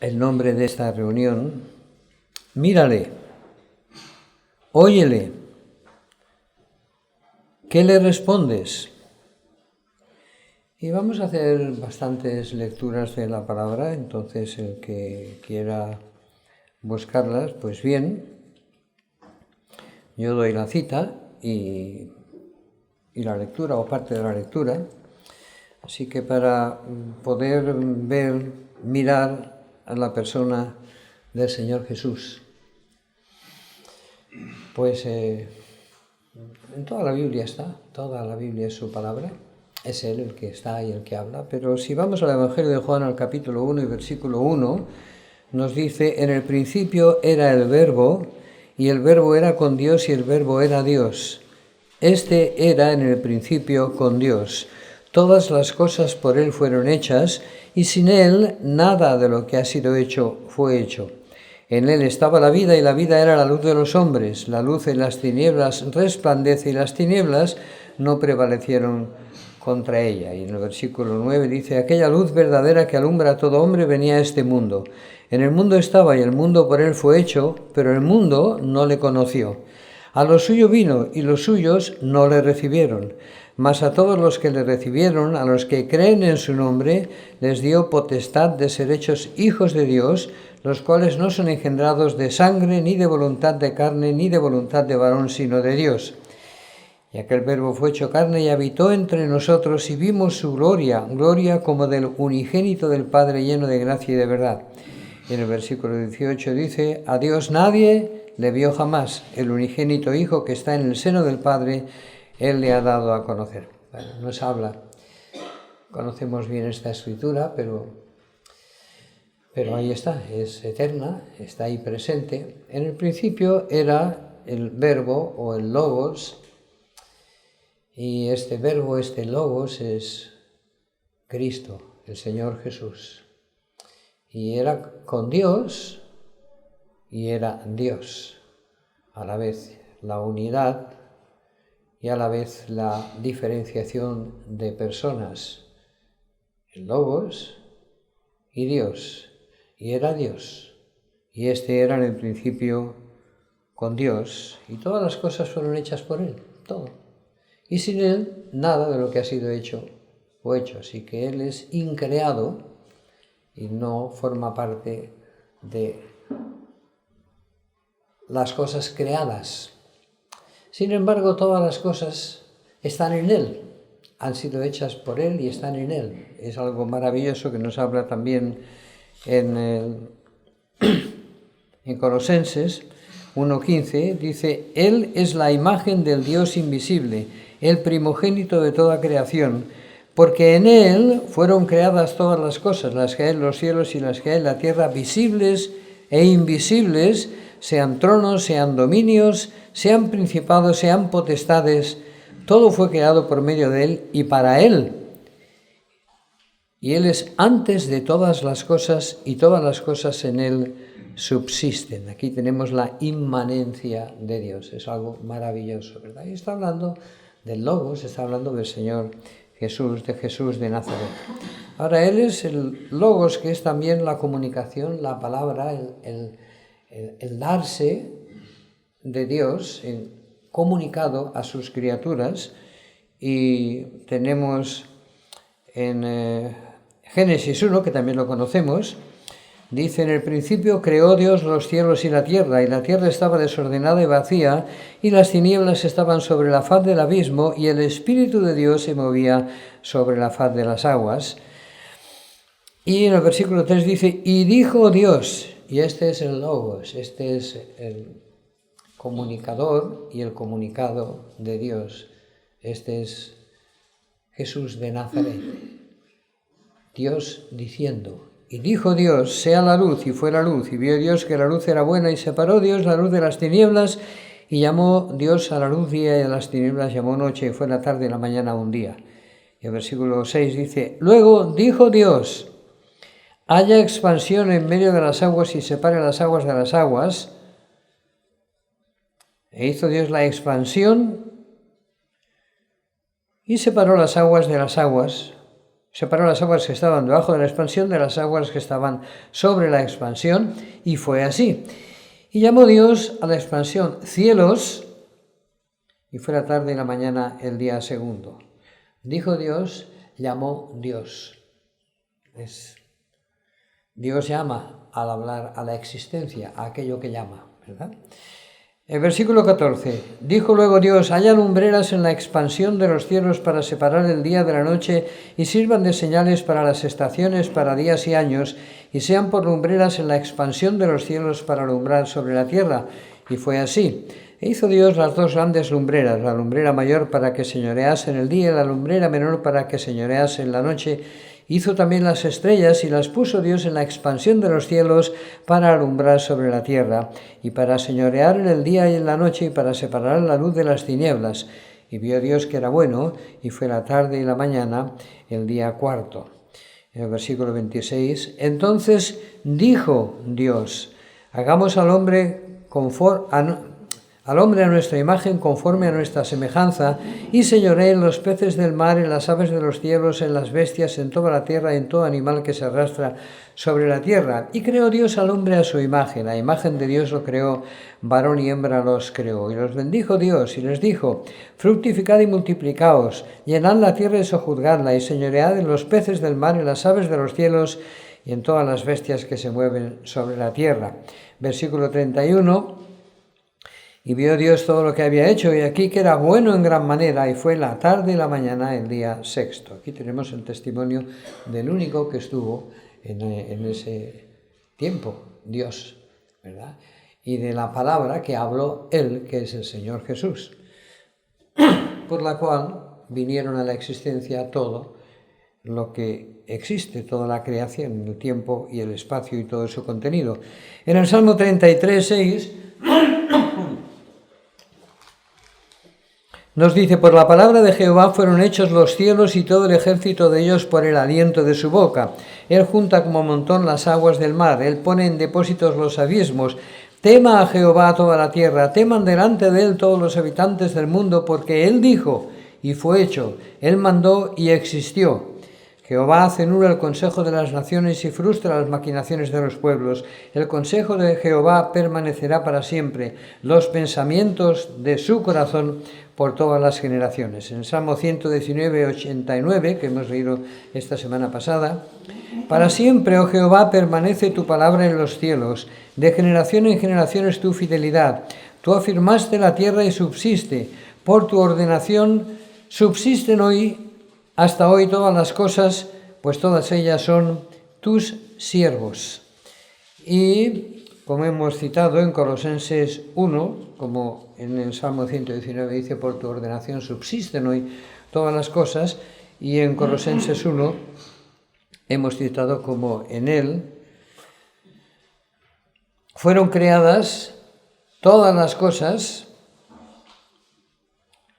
el nombre de esta reunión, mírale, óyele, ¿qué le respondes? Y vamos a hacer bastantes lecturas de la palabra, entonces el que quiera buscarlas, pues bien, yo doy la cita y la lectura o parte de la lectura, así que para poder ver, mirar a la persona del Señor Jesús, pues en toda la Biblia está, toda la Biblia es su palabra. Es Él el que está y el que habla, pero si vamos al Evangelio de Juan, al capítulo 1 y versículo 1, nos dice, en el principio era el Verbo, y el Verbo era con Dios, y el Verbo era Dios. Este era en el principio con Dios. Todas las cosas por Él fueron hechas, y sin Él nada de lo que ha sido hecho fue hecho. En Él estaba la vida, y la vida era la luz de los hombres. La luz en las tinieblas resplandece, y las tinieblas no prevalecieron contra ella. Y en el versículo 9 dice, aquella luz verdadera que alumbra a todo hombre venía a este mundo. En el mundo estaba y el mundo por él fue hecho, pero el mundo no le conoció. A lo suyo vino y los suyos no le recibieron. Mas a todos los que le recibieron, a los que creen en su nombre, les dio potestad de ser hechos hijos de Dios, los cuales no son engendrados de sangre, ni de voluntad de carne, ni de voluntad de varón, sino de Dios. Y aquel Verbo fue hecho carne y habitó entre nosotros y vimos su gloria, gloria como del unigénito del Padre, lleno de gracia y de verdad. Y en el versículo 18 dice, a Dios nadie le vio jamás, el unigénito Hijo que está en el seno del Padre, Él le ha dado a conocer. Bueno, nos habla, conocemos bien esta escritura, pero ahí está, es eterna, está ahí presente. En el principio era el Verbo o el Logos, y este Verbo, este Logos, es Cristo, el Señor Jesús. Y era con Dios y era Dios. A la vez la unidad y a la vez la diferenciación de personas. El Logos y Dios. Y era Dios. Y este era en el principio con Dios. Y todas las cosas fueron hechas por Él, todo. Y sin Él, nada de lo que ha sido hecho fue hecho. Así que Él es increado y no forma parte de las cosas creadas. Sin embargo, todas las cosas están en Él, han sido hechas por Él y están en Él. Es algo maravilloso que nos habla también en Colosenses 1:15, dice, Él es la imagen del Dios invisible, el primogénito de toda creación, porque en Él fueron creadas todas las cosas, las que hay en los cielos y las que hay en la tierra, visibles e invisibles, sean tronos, sean dominios, sean principados, sean potestades, todo fue creado por medio de Él y para Él. Y Él es antes de todas las cosas y todas las cosas en Él subsisten. Aquí tenemos la inmanencia de Dios, es algo maravilloso, ¿verdad? Y está hablando del Logos, está hablando del Señor Jesús, de Jesús de Nazaret. Ahora, Él es el Logos, que es también la comunicación, la palabra, el darse de Dios comunicado a sus criaturas. Y tenemos en Génesis 1, que también lo conocemos, dice, en el principio creó Dios los cielos y la tierra estaba desordenada y vacía, y las tinieblas estaban sobre la faz del abismo, y el Espíritu de Dios se movía sobre la faz de las aguas. Y en el versículo 3 dice, y dijo Dios, y este es el Logos, este es el comunicador y el comunicado de Dios, este es Jesús de Nazaret, Dios diciendo, y dijo Dios, sea la luz, y fue la luz, y vio Dios que la luz era buena, y separó Dios la luz de las tinieblas, y llamó Dios a la luz día, y a las tinieblas llamó noche, y fue la tarde y la mañana un día. Y el versículo 6 dice, luego dijo Dios, haya expansión en medio de las aguas, y separe las aguas de las aguas. E hizo Dios la expansión, y separó las aguas de las aguas. Separó las aguas que estaban debajo de la expansión de las aguas que estaban sobre la expansión, y fue así. Y llamó Dios a la expansión cielos, y fue la tarde y la mañana el día segundo. Dijo Dios, llamó Dios. Dios llama al hablar a la existencia, a aquello que llama, ¿verdad? El versículo 14. Dijo luego Dios, haya lumbreras en la expansión de los cielos para separar el día de la noche y sirvan de señales para las estaciones, para días y años, y sean por lumbreras en la expansión de los cielos para alumbrar sobre la tierra. Y fue así. E hizo Dios las dos grandes lumbreras, la lumbrera mayor para que señorease en el día y la lumbrera menor para que señorease en la noche. Hizo también las estrellas y las puso Dios en la expansión de los cielos para alumbrar sobre la tierra, y para señorear en el día y en la noche, y para separar la luz de las tinieblas. Y vio Dios que era bueno, y fue la tarde y la mañana el día cuarto. En el versículo 26, entonces dijo Dios, hagamos al hombre a nuestra imagen, conforme a nuestra semejanza, y señoree en los peces del mar, en las aves de los cielos, en las bestias, en toda la tierra, en todo animal que se arrastra sobre la tierra. Y creó Dios al hombre a su imagen, a imagen de Dios lo creó, varón y hembra los creó. Y los bendijo Dios, y les dijo, fructificad y multiplicaos, llenad la tierra y sojuzgadla, y señoread en los peces del mar, en las aves de los cielos, y en todas las bestias que se mueven sobre la tierra. Versículo 31. Y vio Dios todo lo que había hecho, y aquí que era bueno en gran manera, y fue la tarde y la mañana el día sexto. Aquí tenemos el testimonio del único que estuvo en ese tiempo, Dios, ¿verdad? Y de la palabra que habló Él, que es el Señor Jesús, por la cual vinieron a la existencia todo lo que existe, toda la creación, el tiempo y el espacio y todo su contenido. En el Salmo 33, 6... nos dice, por la palabra de Jehová fueron hechos los cielos y todo el ejército de ellos por el aliento de su boca. Él junta como montón las aguas del mar, Él pone en depósitos los abismos. Tema a Jehová toda la tierra, teman delante de Él todos los habitantes del mundo, porque Él dijo y fue hecho, Él mandó y existió. Jehová hace nulo el consejo de las naciones y frustra las maquinaciones de los pueblos. El consejo de Jehová permanecerá para siempre, los pensamientos de su corazón por todas las generaciones. En el Salmo 119, 89, que hemos leído esta semana pasada, para siempre, oh Jehová, permanece tu palabra en los cielos, de generación en generación es tu fidelidad. Tú afirmaste la tierra y subsiste, por tu ordenación subsisten hoy hasta hoy todas las cosas, pues todas ellas son tus siervos. Y como hemos citado en Colosenses 1, como en el Salmo 119 dice, por tu ordenación subsisten hoy todas las cosas, y en Colosenses 1 hemos citado como en él fueron creadas todas las cosas,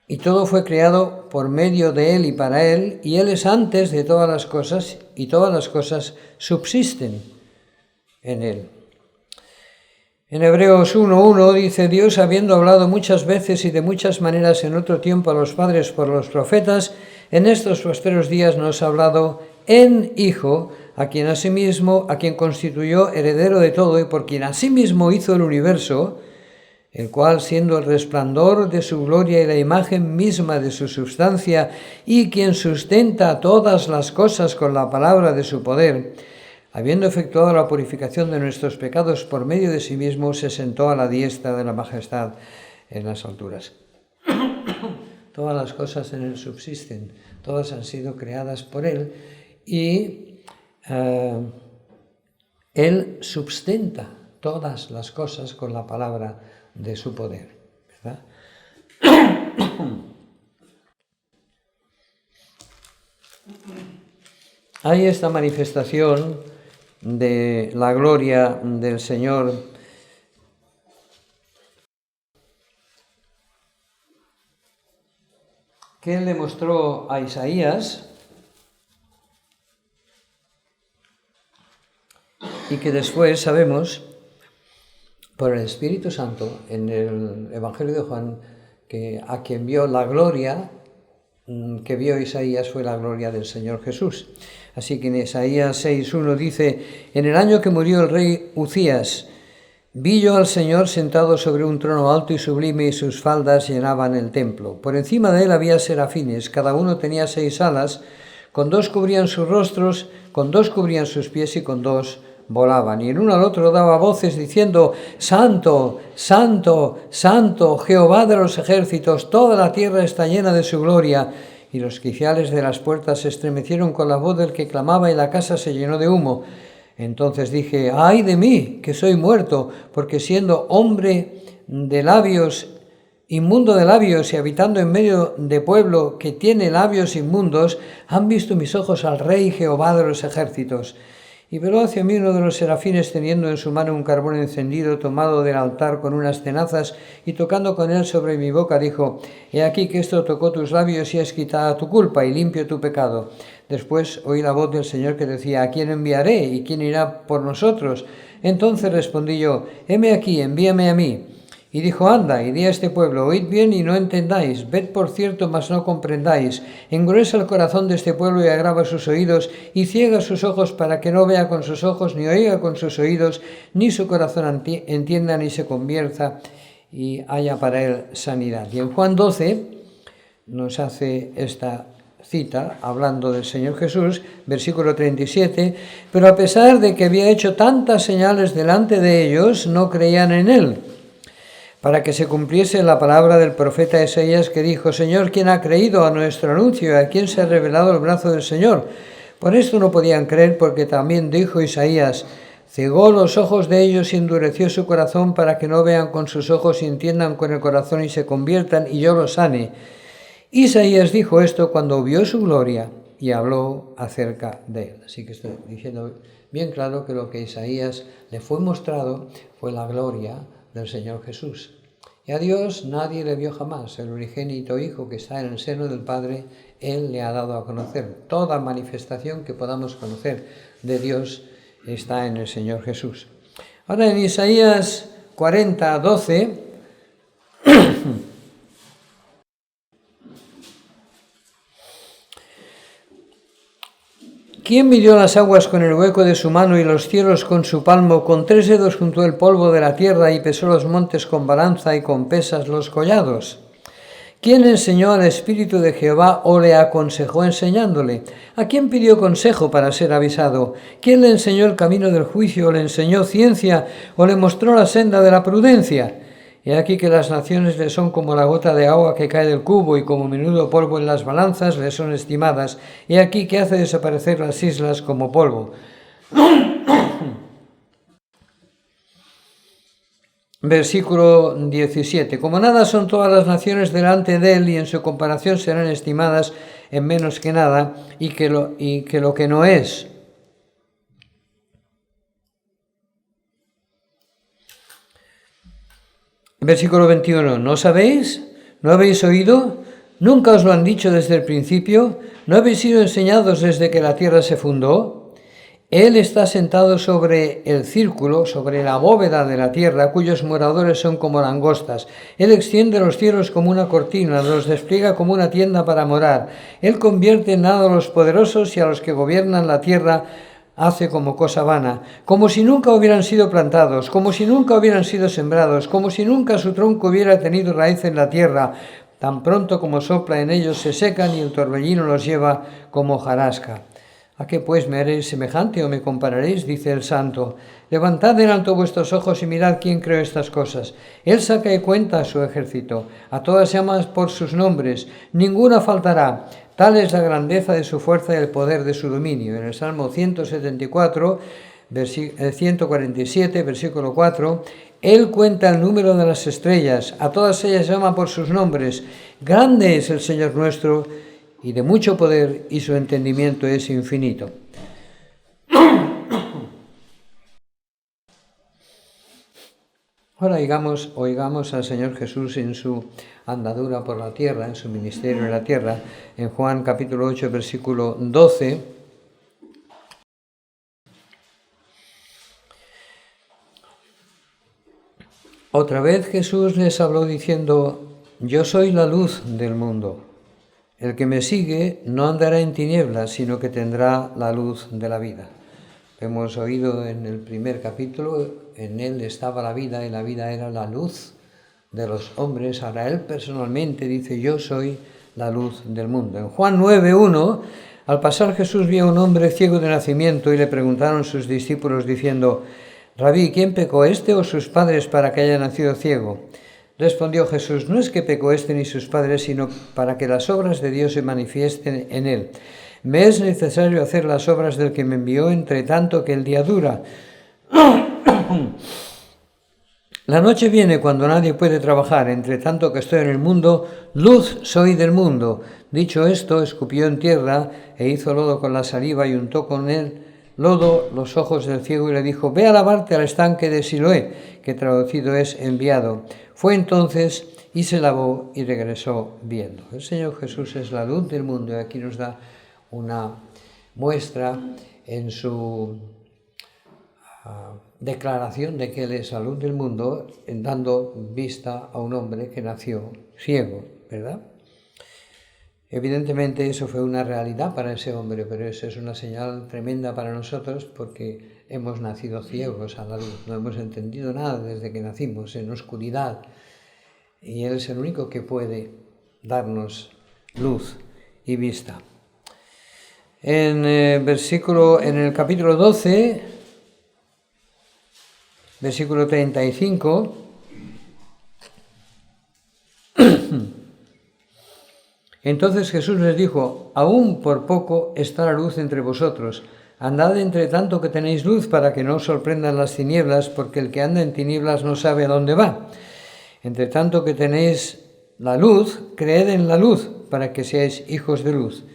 y todo fue creado por medio de Él y para Él, y Él es antes de todas las cosas, y todas las cosas subsisten en Él. En Hebreos 1:1 dice, Dios, habiendo hablado muchas veces y de muchas maneras en otro tiempo a los padres por los profetas, en estos postreros días nos ha hablado en Hijo, a quien constituyó heredero de todo, y por quien asimismo hizo el universo, el cual, siendo el resplandor de su gloria y la imagen misma de su substancia, y quien sustenta todas las cosas con la palabra de su poder, habiendo efectuado la purificación de nuestros pecados por medio de sí mismo, se sentó a la diestra de la majestad en las alturas. Todas las cosas en Él subsisten, todas han sido creadas por Él, y Él sustenta todas las cosas con la palabra de su poder, ¿verdad? Hay esta manifestación de la gloria del Señor que Él le mostró a Isaías y que después sabemos por el Espíritu Santo en el Evangelio de Juan, que a quien vio la gloria que vio Isaías fue la gloria del Señor Jesús. Así que en Isaías 6:1 dice: en el año que murió el rey Uzías, vi yo al Señor sentado sobre un trono alto y sublime, y sus faldas llenaban el templo. Por encima de él había serafines, cada uno tenía 6 alas, con 2 cubrían sus rostros, con 2 cubrían sus pies y con 2 volaban. Y el uno al otro daba voces diciendo: Santo, Santo, Santo, Jehová de los ejércitos, toda la tierra está llena de su gloria. Y los quiciales de las puertas se estremecieron con la voz del que clamaba, y la casa se llenó de humo. Entonces dije: ¡ay de mí, que soy muerto! Porque siendo hombre de labios, inmundo de labios, y habitando en medio de pueblo que tiene labios inmundos, han visto mis ojos al Rey Jehová de los ejércitos. Y veló hacia mí uno de los serafines, teniendo en su mano un carbón encendido, tomado del altar con unas tenazas, y tocando con él sobre mi boca, dijo: he aquí que esto tocó tus labios, y es quitada tu culpa, y limpio tu pecado. Después oí la voz del Señor que decía: ¿a quién enviaré? ¿Y quién irá por nosotros? Entonces respondí yo: heme aquí, envíame a mí. Y dijo: anda, y di a este pueblo: oíd bien y no entendáis, ved por cierto, mas no comprendáis. Engruesa el corazón de este pueblo y agrava sus oídos, y ciega sus ojos para que no vea con sus ojos, ni oiga con sus oídos, ni su corazón entienda, ni se convierta, y haya para él sanidad. Y en Juan 12 nos hace esta cita, hablando del Señor Jesús, versículo 37, pero a pesar de que había hecho tantas señales delante de ellos, no creían en él, para que se cumpliese la palabra del profeta Isaías, que dijo: Señor, ¿quién ha creído a nuestro anuncio? ¿A quién se ha revelado el brazo del Señor? Por esto no podían creer, porque también dijo Isaías: cegó los ojos de ellos y endureció su corazón, para que no vean con sus ojos y entiendan con el corazón y se conviertan, y yo los sane. Isaías dijo esto cuando vio su gloria y habló acerca de él. Así que estoy diciendo bien claro que lo que Isaías le fue mostrado fue la gloria del Señor Jesús. Y a Dios nadie le vio jamás. El unigénito Hijo que está en el seno del Padre, Él le ha dado a conocer. Toda manifestación que podamos conocer de Dios está en el Señor Jesús. Ahora en Isaías 40:12... ¿quién midió las aguas con el hueco de su mano y los cielos con su palmo? Con 3 dedos juntó el polvo de la tierra y pesó los montes con balanza y con pesas los collados. ¿Quién enseñó al Espíritu de Jehová o le aconsejó enseñándole? ¿A quién pidió consejo para ser avisado? ¿Quién le enseñó el camino del juicio, o le enseñó ciencia, o le mostró la senda de la prudencia? He aquí que las naciones le son como la gota de agua que cae del cubo, y como menudo polvo en las balanzas le son estimadas. He aquí que hace desaparecer las islas como polvo. Versículo 17. Como nada son todas las naciones delante de él, y en su comparación serán estimadas en menos que nada, y que lo que no es. Versículo 21. ¿No sabéis? ¿No habéis oído? ¿Nunca os lo han dicho desde el principio? ¿No habéis sido enseñados desde que la tierra se fundó? Él está sentado sobre el círculo, sobre la bóveda de la tierra, cuyos moradores son como langostas. Él extiende los cielos como una cortina, los despliega como una tienda para morar. Él convierte en nada a los poderosos, y a los que gobiernan la tierra hace como cosa vana, como si nunca hubieran sido plantados, como si nunca hubieran sido sembrados, como si nunca su tronco hubiera tenido raíz en la tierra. Tan pronto como sopla en ellos se secan, y el torbellino los lleva como hojarasca. ¿A qué pues me haréis semejante o me compararéis? Dice el Santo. Levantad en alto vuestros ojos y mirad quién creó estas cosas. Él saca y cuenta a su ejército, a todas llamas por sus nombres, ninguna faltará. Tal es la grandeza de su fuerza y el poder de su dominio. En el Salmo 174, 147, versículo 4, Él cuenta el número de las estrellas, a todas ellas llama por sus nombres. Grande es el Señor nuestro, y de mucho poder, y su entendimiento es infinito. Ahora oigamos al Señor Jesús en su andadura por la tierra, en su ministerio en la tierra, en Juan capítulo 8, versículo 12. Otra vez Jesús les habló diciendo: yo soy la luz del mundo. El que me sigue no andará en tinieblas, sino que tendrá la luz de la vida. Hemos oído en el primer capítulo, en él estaba la vida y la vida era la luz de los hombres. Ahora él personalmente dice, yo soy la luz del mundo. En Juan 9:1, al pasar Jesús vio a un hombre ciego de nacimiento y le preguntaron sus discípulos diciendo, Rabí, ¿quién pecó, este o sus padres para que haya nacido ciego? Respondió Jesús, no es que pecó este ni sus padres, sino para que las obras de Dios se manifiesten en él. Me es necesario hacer las obras del que me envió, entre tanto que el día dura. La noche viene cuando nadie puede trabajar, entre tanto que estoy en el mundo, luz soy del mundo. Dicho esto, escupió en tierra e hizo lodo con la saliva y untó con él lodo los ojos del ciego y le dijo, ve a lavarte al estanque de Siloé, que traducido es enviado. Fue entonces y se lavó y regresó viendo. El Señor Jesús es la luz del mundo y aquí nos da una muestra en su declaración de que Él es la luz del mundo, dando vista a un hombre que nació ciego, ¿verdad? Evidentemente eso fue una realidad para ese hombre, pero eso es una señal tremenda para nosotros porque hemos nacido ciegos a la luz, no hemos entendido nada desde que nacimos, en oscuridad, y Él es el único que puede darnos luz y vista. En el capítulo 12, versículo 35, entonces Jesús les dijo, aún por poco está la luz entre vosotros. Andad entre tanto que tenéis luz para que no os sorprendan las tinieblas, porque el que anda en tinieblas no sabe a dónde va. Entre tanto que tenéis la luz, creed en la luz, para que seáis hijos de luz.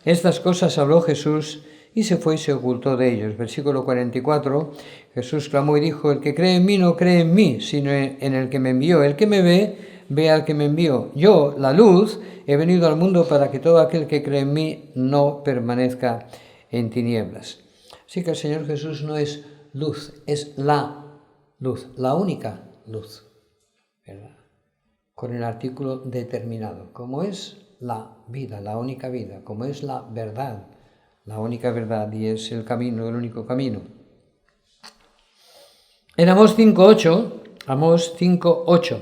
Estas cosas habló Jesús y se fue y se ocultó de ellos. Versículo 44, Jesús clamó y dijo, el que cree en mí no cree en mí, sino en el que me envió. El que me ve al que me envió. Yo, la luz, he venido al mundo para que todo aquel que cree en mí no permanezca en tinieblas. Así que el Señor Jesús no es luz, es la luz, la única luz, ¿verdad? Con el artículo determinado, como es la vida, la única vida, como es la verdad, la única verdad, y es el camino, el único camino. En Amós 5:8,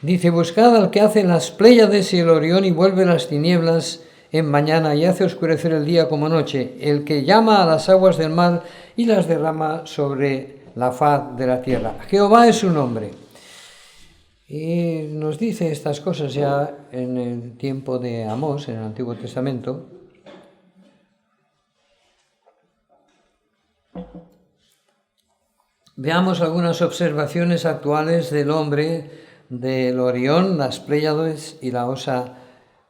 dice, buscad al que hace las Pléyades y el Orión y vuelve las tinieblas en mañana y hace oscurecer el día como noche, el que llama a las aguas del mar y las derrama sobre la faz de la tierra. Jehová es su nombre. Y nos dice estas cosas ya en el tiempo de Amós, en el Antiguo Testamento. Veamos algunas observaciones actuales del hombre, del Orión, las Pléyades y la Osa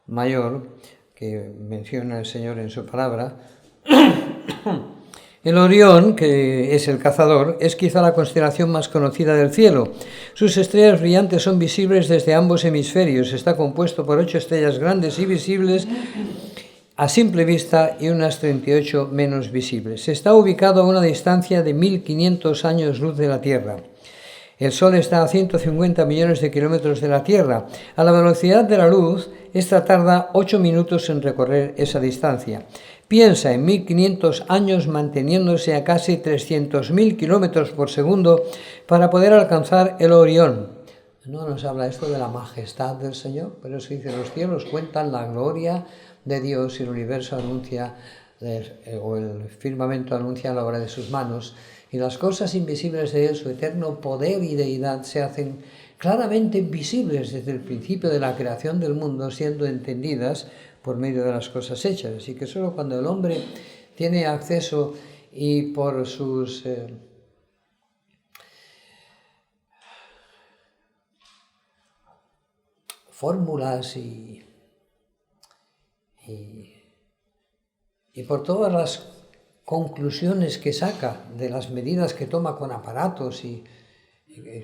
Mayor, que menciona el Señor en su palabra. El Orión, que es el cazador, es quizá la constelación más conocida del cielo. Sus estrellas brillantes son visibles desde ambos hemisferios. Está compuesto por 8 estrellas grandes y visibles a simple vista y unas 38 menos visibles. Está ubicado a una distancia de 1500 años luz de la Tierra. El Sol está a 150 millones de kilómetros de la Tierra. A la velocidad de la luz, esta tarda 8 minutos en recorrer esa distancia. Piensa en 1500 años manteniéndose a casi 300.000 kilómetros por segundo para poder alcanzar el Orión. No nos habla esto de la majestad del Señor, pero eso dice, los cielos cuentan la gloria de Dios y el universo anuncia, o el firmamento anuncia la obra de sus manos, y las cosas invisibles de Él, su eterno poder y deidad, se hacen claramente visibles desde el principio de la creación del mundo, siendo entendidas por medio de las cosas hechas. Así que solo cuando el hombre tiene acceso y por sus fórmulas y por todas las conclusiones que saca de las medidas que toma con aparatos, y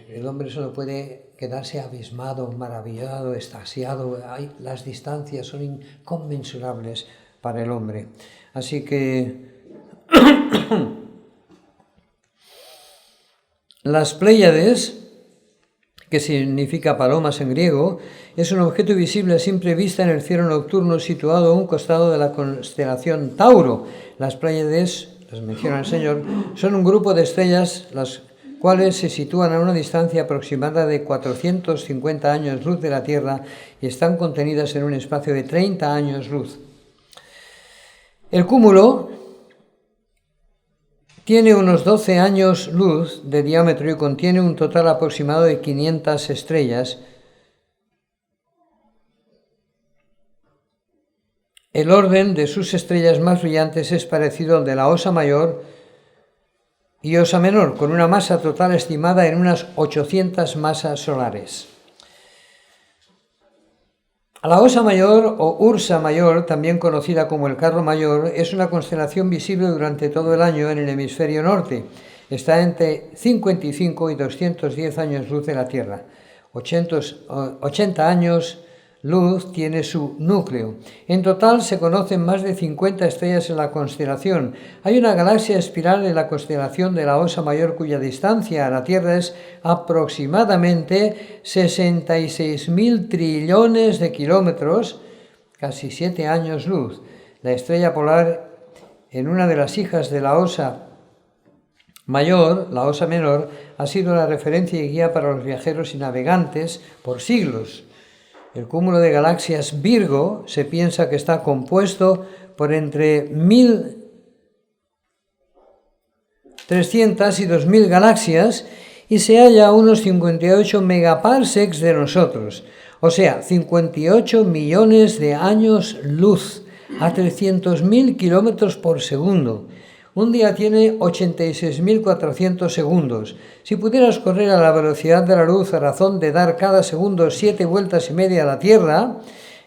el hombre solo puede quedarse abismado, maravillado, extasiado. Las distancias son inconmensurables para el hombre. Así que las Pléyades, que significa palomas en griego, es un objeto visible a simple vista en el cielo nocturno situado a un costado de la constelación Tauro. Las Pléyades, las menciona el Señor, son un grupo de estrellas las cuales se sitúan a una distancia aproximada de 450 años luz de la Tierra y están contenidas en un espacio de 30 años luz. El cúmulo tiene unos 12 años luz de diámetro y contiene un total aproximado de 500 estrellas. El orden de sus estrellas más brillantes es parecido al de la Osa Mayor y Osa Menor, con una masa total estimada en unas 800 masas solares. La Osa Mayor o Ursa Mayor, también conocida como el Carro Mayor, es una constelación visible durante todo el año en el hemisferio norte. Está entre 55 y 210 años luz de la Tierra. 80 años luz tiene su núcleo. En total se conocen más de 50 estrellas en la constelación. Hay una galaxia espiral en la constelación de la Osa Mayor cuya distancia a la Tierra es aproximadamente 66.000 trillones de kilómetros, casi 7 años luz. La estrella polar en una de las hijas de la Osa Mayor, la Osa Menor, ha sido la referencia y guía para los viajeros y navegantes por siglos. El cúmulo de galaxias Virgo se piensa que está compuesto por entre 1.300 y 2.000 galaxias y se halla a unos 58 megaparsecs de nosotros, o sea, 58 millones de años luz, a 300.000 kilómetros por segundo. Un día tiene 86.400 segundos. Si pudieras correr a la velocidad de la luz a razón de dar cada segundo 7 vueltas y media a la Tierra,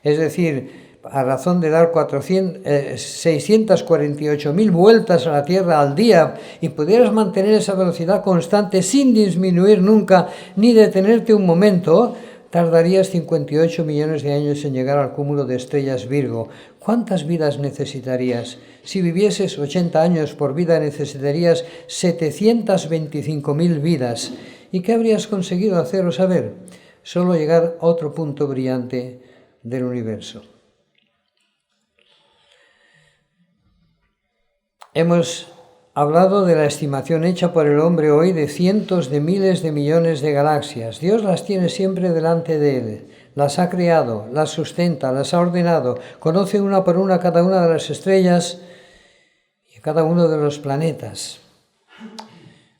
es decir, a razón de dar 648.000 vueltas a la Tierra al día, y pudieras mantener esa velocidad constante sin disminuir nunca ni detenerte un momento, tardarías 58 millones de años en llegar al cúmulo de estrellas Virgo. ¿Cuántas vidas necesitarías? Si vivieses 80 años por vida necesitarías 725.000 vidas. ¿Y qué habrías conseguido hacer o saber? Solo llegar a otro punto brillante del universo. Hemos hablado de la estimación hecha por el hombre hoy de cientos de miles de millones de galaxias. Dios las tiene siempre delante de él. Las ha creado, las sustenta, las ha ordenado, conoce una por una cada una de las estrellas y cada uno de los planetas.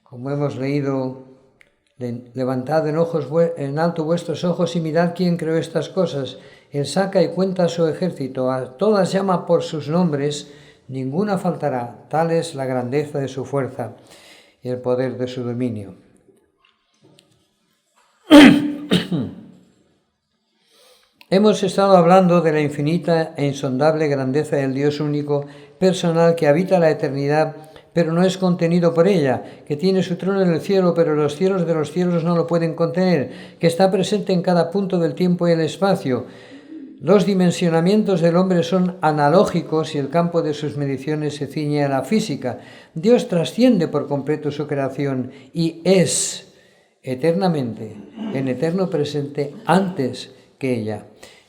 Como hemos leído, levantad en alto vuestros ojos y mirad quién creó estas cosas. Él saca y cuenta a su ejército, a todas llama por sus nombres, ninguna faltará. Tal es la grandeza de su fuerza y el poder de su dominio. Hemos estado hablando de la infinita e insondable grandeza del Dios único, personal, que habita la eternidad, pero no es contenido por ella, que tiene su trono en el cielo, pero los cielos de los cielos no lo pueden contener, que está presente en cada punto del tiempo y el espacio. Los dimensionamientos del hombre son analógicos y el campo de sus mediciones se ciñe a la física. Dios trasciende por completo su creación y es eternamente, en eterno presente, antes que ella.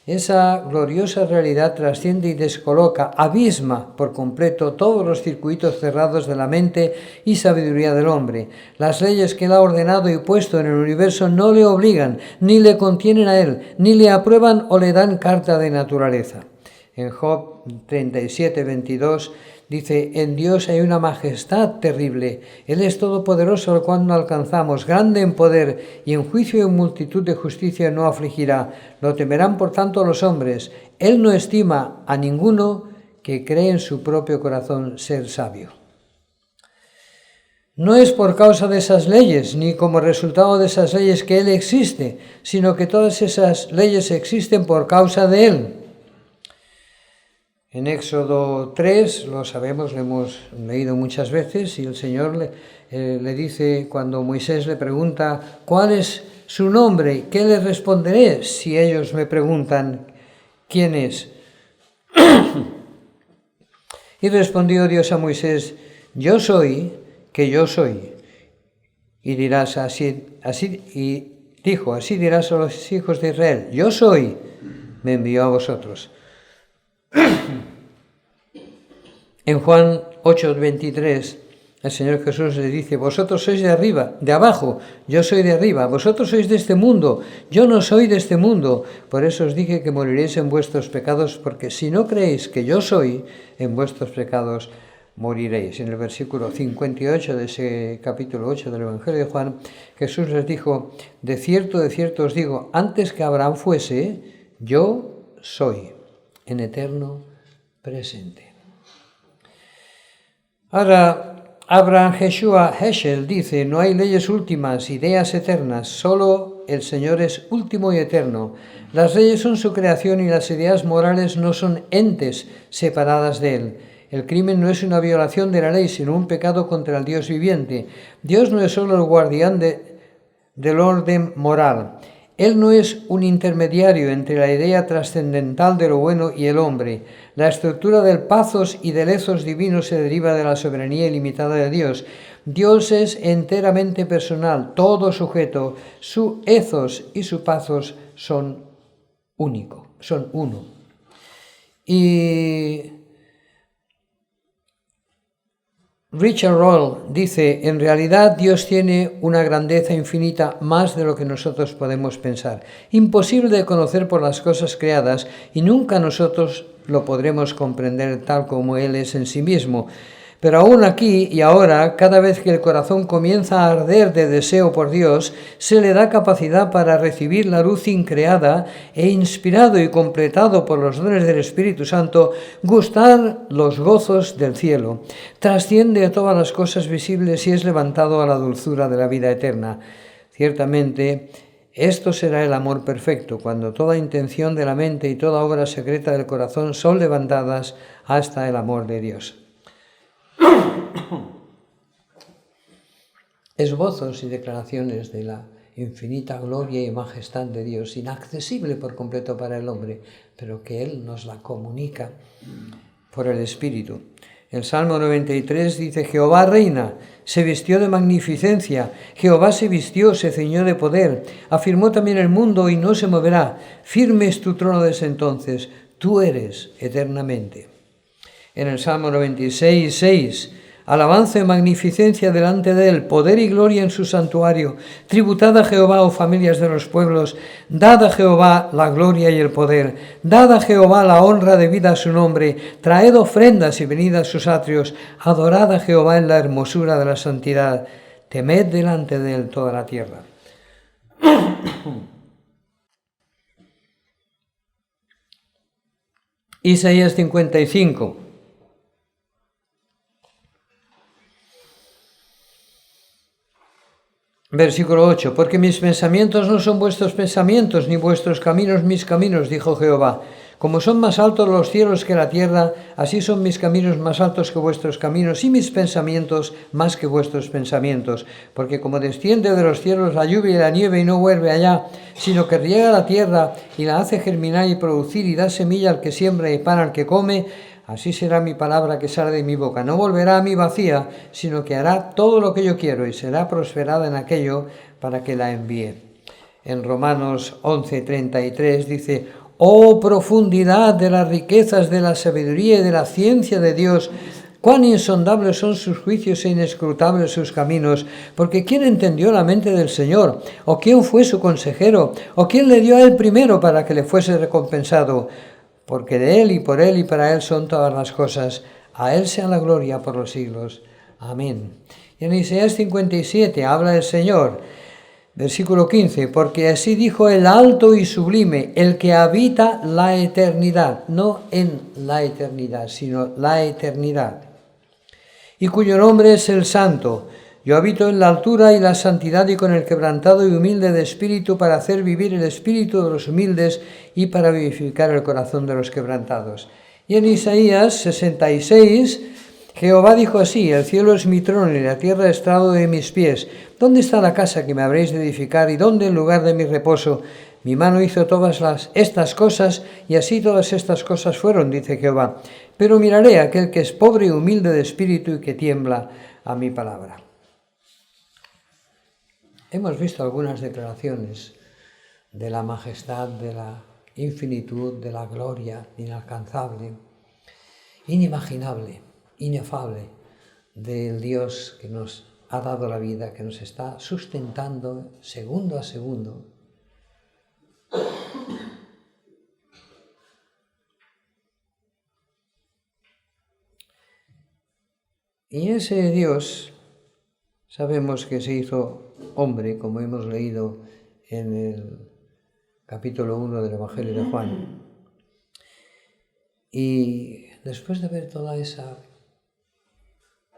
Esa gloriosa realidad trasciende y descoloca, abisma por completo todos los circuitos cerrados de la mente y sabiduría del hombre. Las leyes que él ha ordenado y puesto en el universo no le obligan, ni le contienen a él, ni le aprueban o le dan carta de naturaleza. En Job 37:22 dice: en Dios hay una majestad terrible. Él es todopoderoso, al cual no alcanzamos, grande en poder, y en juicio y en multitud de justicia no afligirá. Lo temerán por tanto los hombres. Él no estima a ninguno que cree en su propio corazón ser sabio. No es por causa de esas leyes, ni como resultado de esas leyes que Él existe, sino que todas esas leyes existen por causa de Él. En Éxodo 3, lo sabemos, lo hemos leído muchas veces, y el Señor le dice, cuando Moisés le pregunta ¿cuál es su nombre? ¿Qué le responderé si ellos me preguntan quién es? Y respondió Dios a Moisés: yo soy que yo soy. Y dirás así, y Dijo, así dirás a los hijos de Israel, yo soy, me envió a vosotros. En Juan 8:23, el Señor Jesús les dice, vosotros sois de arriba, de abajo, yo soy de arriba, vosotros sois de este mundo, yo no soy de este mundo. Por eso os dije que moriréis en vuestros pecados, porque si no creéis que yo soy, en vuestros pecados moriréis. En el versículo 58 de ese capítulo 8 del Evangelio de Juan, Jesús les dijo, de cierto os digo, antes que Abraham fuese, yo soy, en eterno presente. Ahora, Abraham Joshua Heschel dice, no hay leyes últimas, ideas eternas, solo el Señor es último y eterno. Las leyes son su creación y las ideas morales no son entes separadas de él. El crimen no es una violación de la ley, sino un pecado contra el Dios viviente. Dios no es solo el guardián del orden moral. Él no es un intermediario entre la idea trascendental de lo bueno y el hombre. La estructura del pathos y del ethos divino se deriva de la soberanía ilimitada de Dios. Dios es enteramente personal, todo sujeto. Su ethos y su pathos son uno. Y Richard Roll dice, en realidad Dios tiene una grandeza infinita más de lo que nosotros podemos pensar, imposible de conocer por las cosas creadas y nunca nosotros lo podremos comprender tal como Él es en sí mismo. Pero aún aquí y ahora, cada vez que el corazón comienza a arder de deseo por Dios, se le da capacidad para recibir la luz increada e inspirado y completado por los dones del Espíritu Santo, gustar los gozos del cielo. Trasciende a todas las cosas visibles y es levantado a la dulzura de la vida eterna. Ciertamente, esto será el amor perfecto, cuando toda intención de la mente y toda obra secreta del corazón son levantadas hasta el amor de Dios. Esbozos y declaraciones de la infinita gloria y majestad de Dios, inaccesible por completo para el hombre, pero que Él nos la comunica por el Espíritu. El Salmo 93 dice, Jehová reina, se vistió de magnificencia, Jehová se vistió, se ceñó de poder, afirmó también el mundo y no se moverá, firme es tu trono desde entonces, tú eres eternamente. En el Salmo 96:6, alabanza y magnificencia delante de él, poder y gloria en su santuario. Tributad a Jehová, oh familias de los pueblos, dad a Jehová la gloria y el poder, dad a Jehová la honra debida a su nombre, traed ofrendas y venid a sus atrios, adorad a Jehová en la hermosura de la santidad, temed delante de él toda la tierra. Isaías 55. Versículo 8, porque mis pensamientos no son vuestros pensamientos, ni vuestros caminos mis caminos, dijo Jehová. Como son más altos los cielos que la tierra, así son mis caminos más altos que vuestros caminos, y mis pensamientos más que vuestros pensamientos. Porque como desciende de los cielos la lluvia y la nieve y no vuelve allá, sino que riega la tierra y la hace germinar y producir y da semilla al que siembra y pan al que come, así será mi palabra que sale de mi boca. No volverá a mí vacía, sino que hará todo lo que yo quiero y será prosperada en aquello para que la envíe. En Romanos 11:33 dice, oh profundidad de las riquezas de la sabiduría y de la ciencia de Dios, cuán insondables son sus juicios e inescrutables sus caminos, porque ¿quién entendió la mente del Señor? ¿O quién fue su consejero? ¿O quién le dio a él primero para que le fuese recompensado? Porque de Él y para Él son todas las cosas. A Él sea la gloria por los siglos. Amén. Y en Isaías 57 habla el Señor, versículo 15, porque así dijo el alto y sublime, el que habita la eternidad, no en la eternidad, sino la eternidad, y cuyo nombre es el Santo. Yo habito en la altura y la santidad y con el quebrantado y humilde de espíritu para hacer vivir el espíritu de los humildes y para vivificar el corazón de los quebrantados. Y en Isaías 66, Jehová dijo así, el cielo es mi trono y la tierra estrado de mis pies. ¿Dónde está la casa que me habréis de edificar y dónde el lugar de mi reposo? Mi mano hizo todas estas cosas y así todas estas cosas fueron, dice Jehová. Pero miraré a aquel que es pobre y humilde de espíritu y que tiembla a mi palabra. hemos visto algunas declaraciones de la majestad, de la infinitud, de la gloria inalcanzable, inimaginable, inefable del Dios que nos ha dado la vida, que nos está sustentando segundo a segundo. Y ese Dios sabemos que se hizo hombre, como hemos leído en el capítulo 1 del Evangelio de Juan. Y después de ver toda esa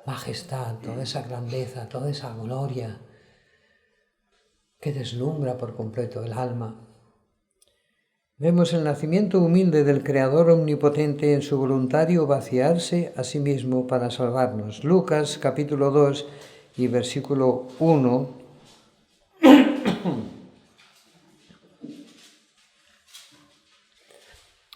majestad, toda esa grandeza, toda esa gloria que deslumbra por completo el alma, vemos el nacimiento humilde del Creador omnipotente en su voluntario vaciarse a sí mismo para salvarnos. Lucas capítulo 2 y versículo 1.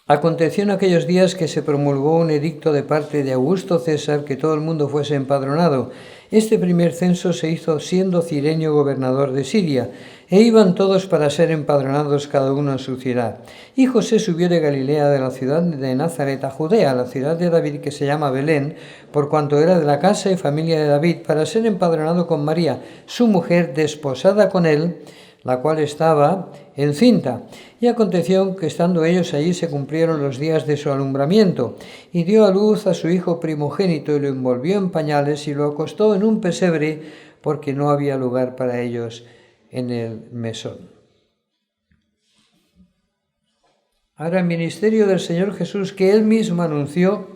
Aconteció en aquellos días que se promulgó un edicto de parte de Augusto César que todo el mundo fuese empadronado. Este primer censo se hizo siendo Cirenio gobernador de Siria, e iban todos para ser empadronados cada uno en su ciudad. Y José subió de Galilea, de la ciudad de Nazaret a Judea, la ciudad de David que se llama Belén, por cuanto era de la casa y familia de David, para ser empadronado con María, su mujer, desposada con él, la cual estaba encinta. Y aconteció que estando ellos allí se cumplieron los días de su alumbramiento, y dio a luz a su hijo primogénito, y lo envolvió en pañales y lo acostó en un pesebre, porque no había lugar para ellos en el mesón. Ahora el ministerio del Señor Jesús, que él mismo anunció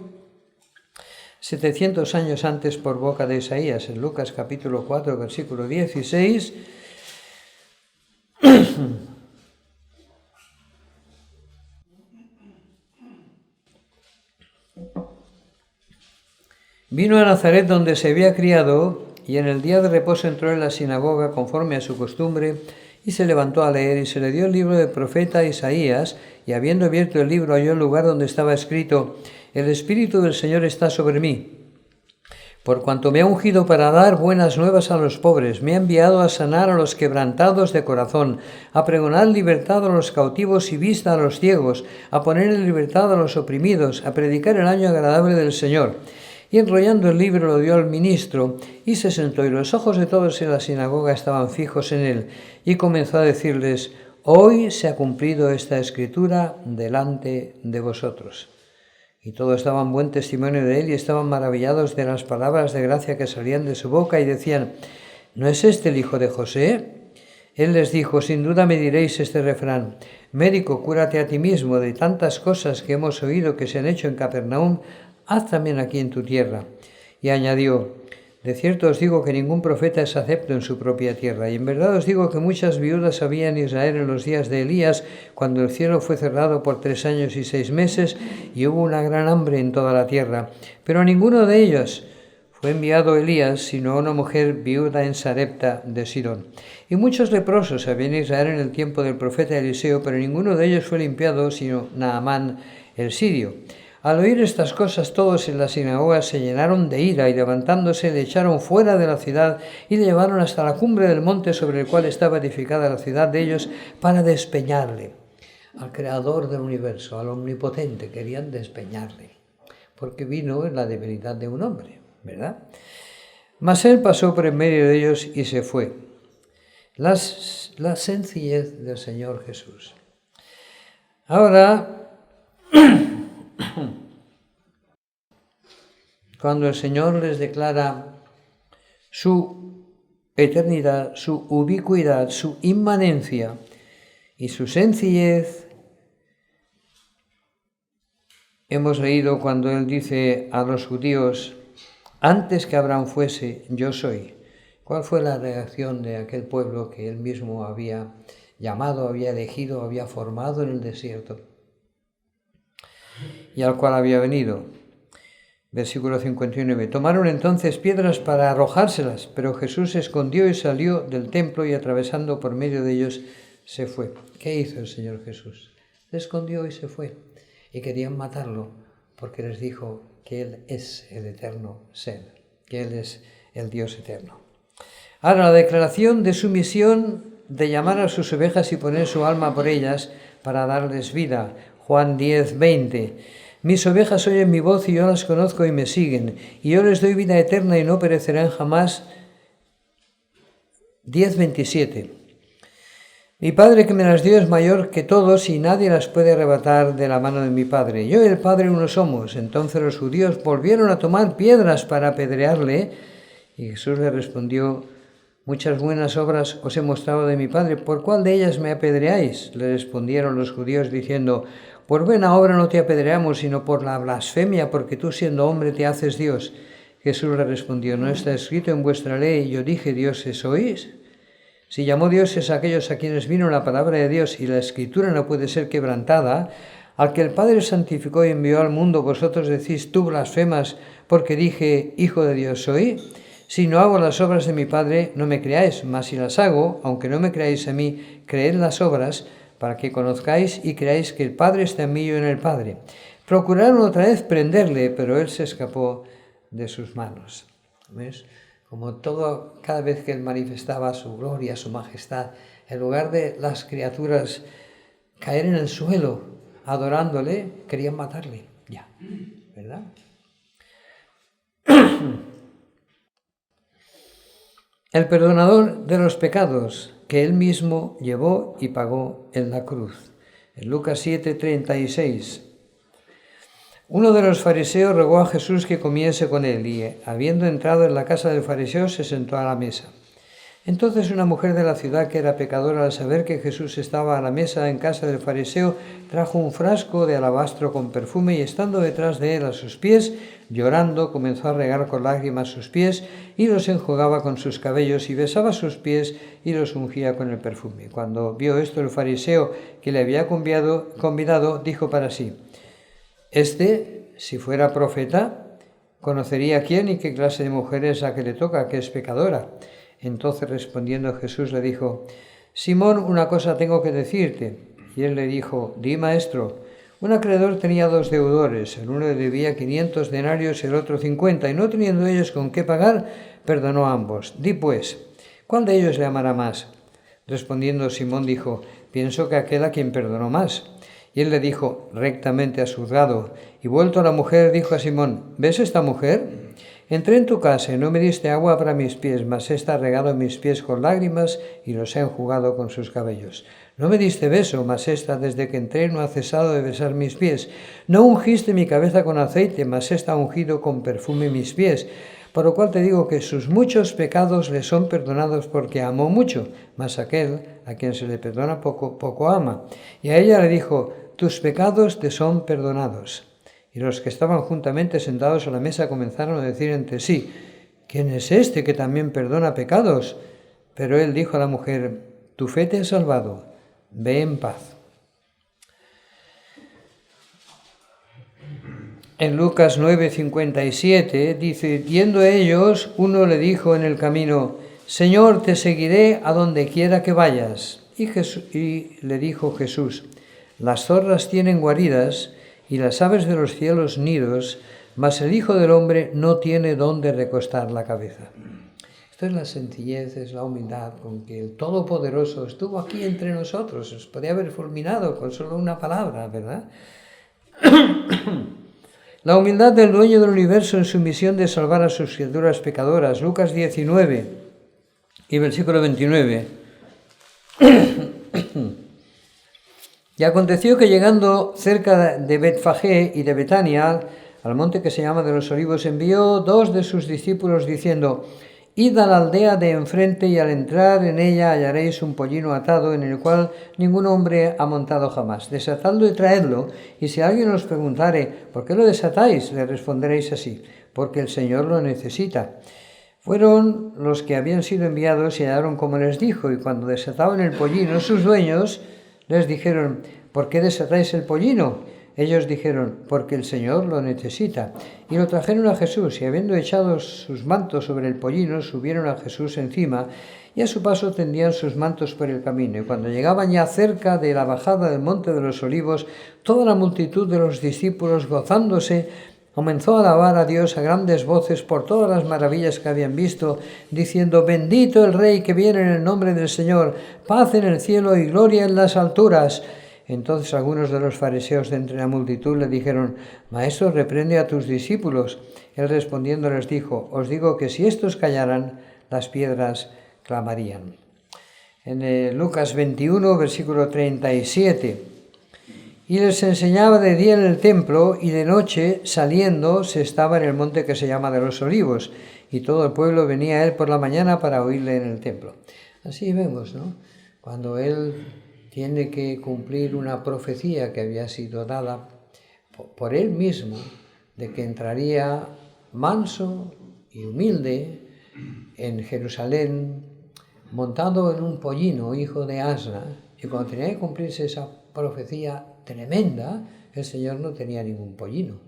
700 años antes por boca de Isaías, en Lucas capítulo 4, versículo 16, vino a Nazaret donde se había criado, y en el día de reposo entró en la sinagoga conforme a su costumbre, y se levantó a leer, y se le dio el libro del profeta Isaías, y habiendo abierto el libro halló el lugar donde estaba escrito: El Espíritu del Señor está sobre mí, por cuanto me ha ungido para dar buenas nuevas a los pobres, me ha enviado a sanar a los quebrantados de corazón, a pregonar libertad a los cautivos y vista a los ciegos, a poner en libertad a los oprimidos, a predicar el año agradable del Señor. Y enrollando el libro lo dio al ministro, y se sentó, y los ojos de todos en la sinagoga estaban fijos en él, y comenzó a decirles: Hoy se ha cumplido esta escritura delante de vosotros. Y todos daban buen testimonio de él, y estaban maravillados de las palabras de gracia que salían de su boca, y decían: ¿No es este el hijo de José? Él les dijo: Sin duda me diréis este refrán: Médico, cúrate a ti mismo, de tantas cosas que hemos oído que se han hecho en Capernaum, haz también aquí en tu tierra. Y añadió: De cierto os digo que ningún profeta es acepto en su propia tierra. Y en verdad os digo que muchas viudas había en Israel en los días de Elías, cuando el cielo fue cerrado por 3 años y 6 meses, y hubo una gran hambre en toda la tierra. Pero a ninguno de ellos fue enviado Elías, sino a una mujer viuda en Sarepta de Sidón. Y muchos leprosos había en Israel en el tiempo del profeta Eliseo, pero ninguno de ellos fue limpiado, sino Naamán el sirio. Al oír estas cosas, todos en la sinagoga se llenaron de ira, y levantándose le echaron fuera de la ciudad y le llevaron hasta la cumbre del monte sobre el cual estaba edificada la ciudad de ellos, para despeñarle. Al Creador del universo, al Omnipotente, querían despeñarle, porque vino en la debilidad de un hombre, ¿verdad? Mas él pasó por en medio de ellos y se fue. La sencillez del Señor Jesús. Ahora, cuando el Señor les declara su eternidad, su ubicuidad, su inmanencia y su sencillez, hemos leído cuando Él dice a los judíos: Antes que Abraham fuese, yo soy. ¿Cuál fue la reacción de aquel pueblo que Él mismo había llamado, había elegido, había formado en el desierto y al cual había venido? Versículo 59. Tomaron entonces piedras para arrojárselas, pero Jesús se escondió y salió del templo, y atravesando por medio de ellos se fue. ¿Qué hizo el Señor Jesús? Se escondió y se fue. Y querían matarlo porque les dijo que Él es el eterno ser, que Él es el Dios eterno. Ahora, la declaración de su misión de llamar a sus ovejas y poner su alma por ellas para darles vida. Juan 10:20. Mis ovejas oyen mi voz y yo las conozco y me siguen, y yo les doy vida eterna y no perecerán jamás. 10:27. Mi Padre que me las dio es mayor que todos y nadie las puede arrebatar de la mano de mi Padre. Yo y el Padre uno somos. Entonces los judíos volvieron a tomar piedras para apedrearle, y Jesús le respondió: muchas buenas obras os he mostrado de mi Padre, ¿por cuál de ellas me apedreáis? Le respondieron los judíos diciendo: por buena obra no te apedreamos, sino por la blasfemia, porque tú siendo hombre te haces Dios. Jesús le respondió: ¿no está escrito en vuestra ley, yo dije dioses sois? Si llamó dioses a aquellos a quienes vino la palabra de Dios y la escritura no puede ser quebrantada, al que el Padre santificó y envió al mundo, vosotros decís: tú blasfemas, porque dije hijo de Dios soy. Si no hago las obras de mi Padre, no me creáis, mas si las hago, aunque no me creáis a mí, creed las obras, para que conozcáis y creáis que el Padre está en mí y yo en el Padre. Procuraron otra vez prenderle, pero él se escapó de sus manos. ¿Ves? Como todo, cada vez que él manifestaba su gloria, su majestad, en lugar de las criaturas caer en el suelo adorándole, querían matarle. Ya, ¿verdad? El perdonador de los pecados que él mismo llevó y pagó en la cruz. En Lucas 7:36. Uno de los fariseos rogó a Jesús que comiese con él y, habiendo entrado en la casa del fariseo, se sentó a la mesa. Entonces una mujer de la ciudad que era pecadora, al saber que Jesús estaba a la mesa en casa del fariseo, trajo un frasco de alabastro con perfume y, estando detrás de él a sus pies, llorando, comenzó a regar con lágrimas sus pies y los enjugaba con sus cabellos y besaba sus pies y los ungía con el perfume. Cuando vio esto el fariseo que le había convidado, dijo para sí: si fuera profeta, conocería quién y qué clase de mujer es la que le toca, que es pecadora. Entonces respondiendo Jesús le dijo: Simón, una cosa tengo que decirte. Y él le dijo: di, maestro. Un acreedor tenía 2 deudores, el uno le debía 500 denarios y el otro 50, y no teniendo ellos con qué pagar, perdonó a ambos. Di pues, ¿cuál de ellos le amará más? Respondiendo Simón dijo: pienso que aquel a quien perdonó más. Y él le dijo: rectamente has juzgado. Y vuelto a la mujer, dijo a Simón: ¿ves esta mujer? Entré en tu casa y no me diste agua para mis pies, mas ésta ha regado mis pies con lágrimas y los ha enjugado con sus cabellos. No me diste beso, mas ésta desde que entré no ha cesado de besar mis pies. No ungiste mi cabeza con aceite, mas ésta ha ungido con perfume mis pies. Por lo cual te digo que sus muchos pecados le son perdonados porque amó mucho, mas aquel a quien se le perdona poco, poco ama. Y a ella le dijo: tus pecados te son perdonados. Y los que estaban juntamente sentados a la mesa comenzaron a decir entre sí: ¿quién es este que también perdona pecados? Pero él dijo a la mujer: tu fe te ha salvado, ve en paz. En Lucas 9:57 dice: yendo ellos, uno le dijo en el camino: Señor, te seguiré a donde quiera que vayas. Y le dijo Jesús: las zorras tienen guaridas y las aves de los cielos nidos, mas el Hijo del Hombre no tiene dónde recostar la cabeza. Esto es la sencillez, es la humildad con que el Todopoderoso estuvo aquí entre nosotros. Os podía haber fulminado con solo una palabra, ¿verdad? La humildad del dueño del universo en su misión de salvar a sus criaturas pecadoras. Lucas 19 y versículo 29. Y aconteció que llegando cerca de Betfagé y de Betania, al monte que se llama de los Olivos, envió 2 de sus discípulos diciendo: id a la aldea de enfrente y al entrar en ella hallaréis un pollino atado en el cual ningún hombre ha montado jamás. Desatadlo y traedlo, y si alguien os preguntare: ¿por qué lo desatáis?, le responderéis así: porque el Señor lo necesita. Fueron los que habían sido enviados y hallaron como les dijo, y cuando desataban el pollino, sus dueños les dijeron: ¿por qué desatáis el pollino? Ellos dijeron: porque el Señor lo necesita. Y lo trajeron a Jesús, y habiendo echado sus mantos sobre el pollino, subieron a Jesús encima, y a su paso tendían sus mantos por el camino. Y cuando llegaban ya cerca de la bajada del monte de los Olivos, toda la multitud de los discípulos, gozándose comenzó a alabar a Dios a grandes voces por todas las maravillas que habían visto, diciendo: bendito el Rey que viene en el nombre del Señor, paz en el cielo y gloria en las alturas. Entonces algunos de los fariseos de entre la multitud le dijeron: Maestro, reprende a tus discípulos. Él respondiendo les dijo: os digo que si estos callaran, las piedras clamarían. En Lucas 21, versículo 37. Y les enseñaba de día en el templo, y de noche, saliendo, se estaba en el monte que se llama de los Olivos, y todo el pueblo venía a él por la mañana para oírle en el templo. Así vemos, ¿no? Cuando él tiene que cumplir una profecía que había sido dada por él mismo, de que entraría manso y humilde en Jerusalén, montado en un pollino, hijo de asna, y cuando tenía que cumplirse esa profecía tremenda, el Señor no tenía ningún pollino,